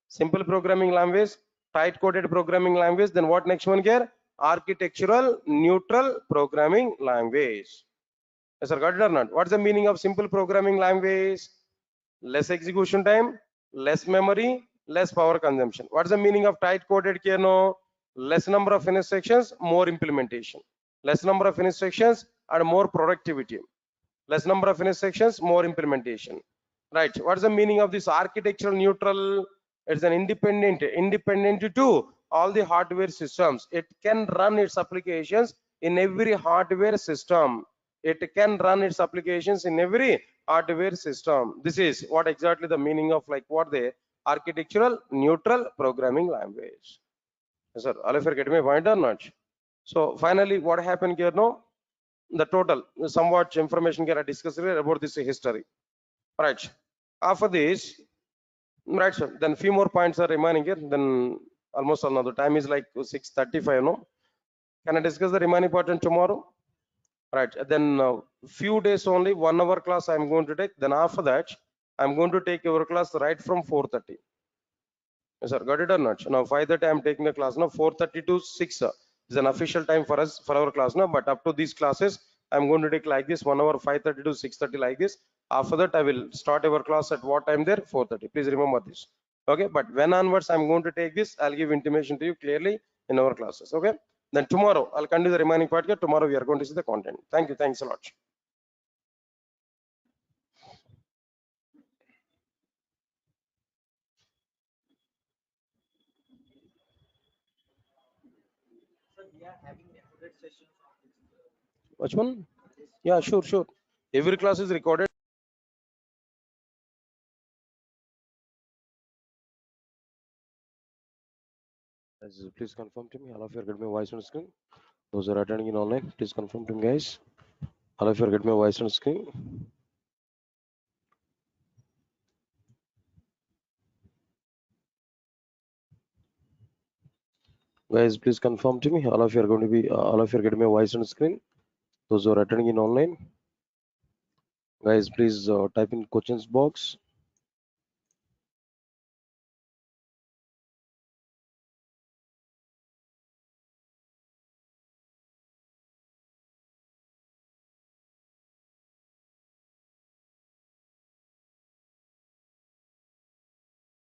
Speaker 2: Simple programming language, tight coded programming language. Then what next one here? Architectural neutral programming language. Yes, sir, got it or not? What's the meaning of simple programming language? Less execution time, less memory, less power consumption. What's the meaning of tight coded here? No, less number of instructions, more implementation. Less number of instructions and more productivity. Less number of instructions, more implementation. Right. What's the meaning of this architectural neutral? It's an independent to all the hardware systems. It can run its applications in every hardware system. It can run its applications in every hardware system. This is what exactly the meaning of like what the architectural neutral programming language. Yes, sir. All of you are getting my point or not? So finally, what happened here now? The total, somewhat information can I discuss here about this history. Right. After this, right, sir. Then few more points are remaining here. Then almost another time is like 6:35. No, can I discuss the remaining part tomorrow? Right. Then few days only, 1 hour class I'm going to take. Then after that, I'm going to take your class right from 4:30. Yes, sir, got it or not? Now 5:30 I'm taking a class. Now 4:30 to 6 is an official time for us for our class. Now, but up to these classes, I'm going to take like this 1 hour 5:30 to 6:30 like this. After that, I will start our class at what time there? 4:30. Please remember this. Okay, but when onwards I'm going to take this, I'll give intimation to you clearly in our classes. Okay. Then tomorrow I'll continue the remaining part here. Tomorrow we are going to see the content. Thank you. Thanks a lot. Which one? Yeah, sure, sure. Every class is recorded. Please confirm to me. All of you are getting my voice on screen. Those who are attending in online, please confirm to me, guys. All of you are getting my voice on screen. Guys, please confirm to me. All of you are going to be. All of you are getting my voice on screen. Those who are attending in online, guys, please type in questions box.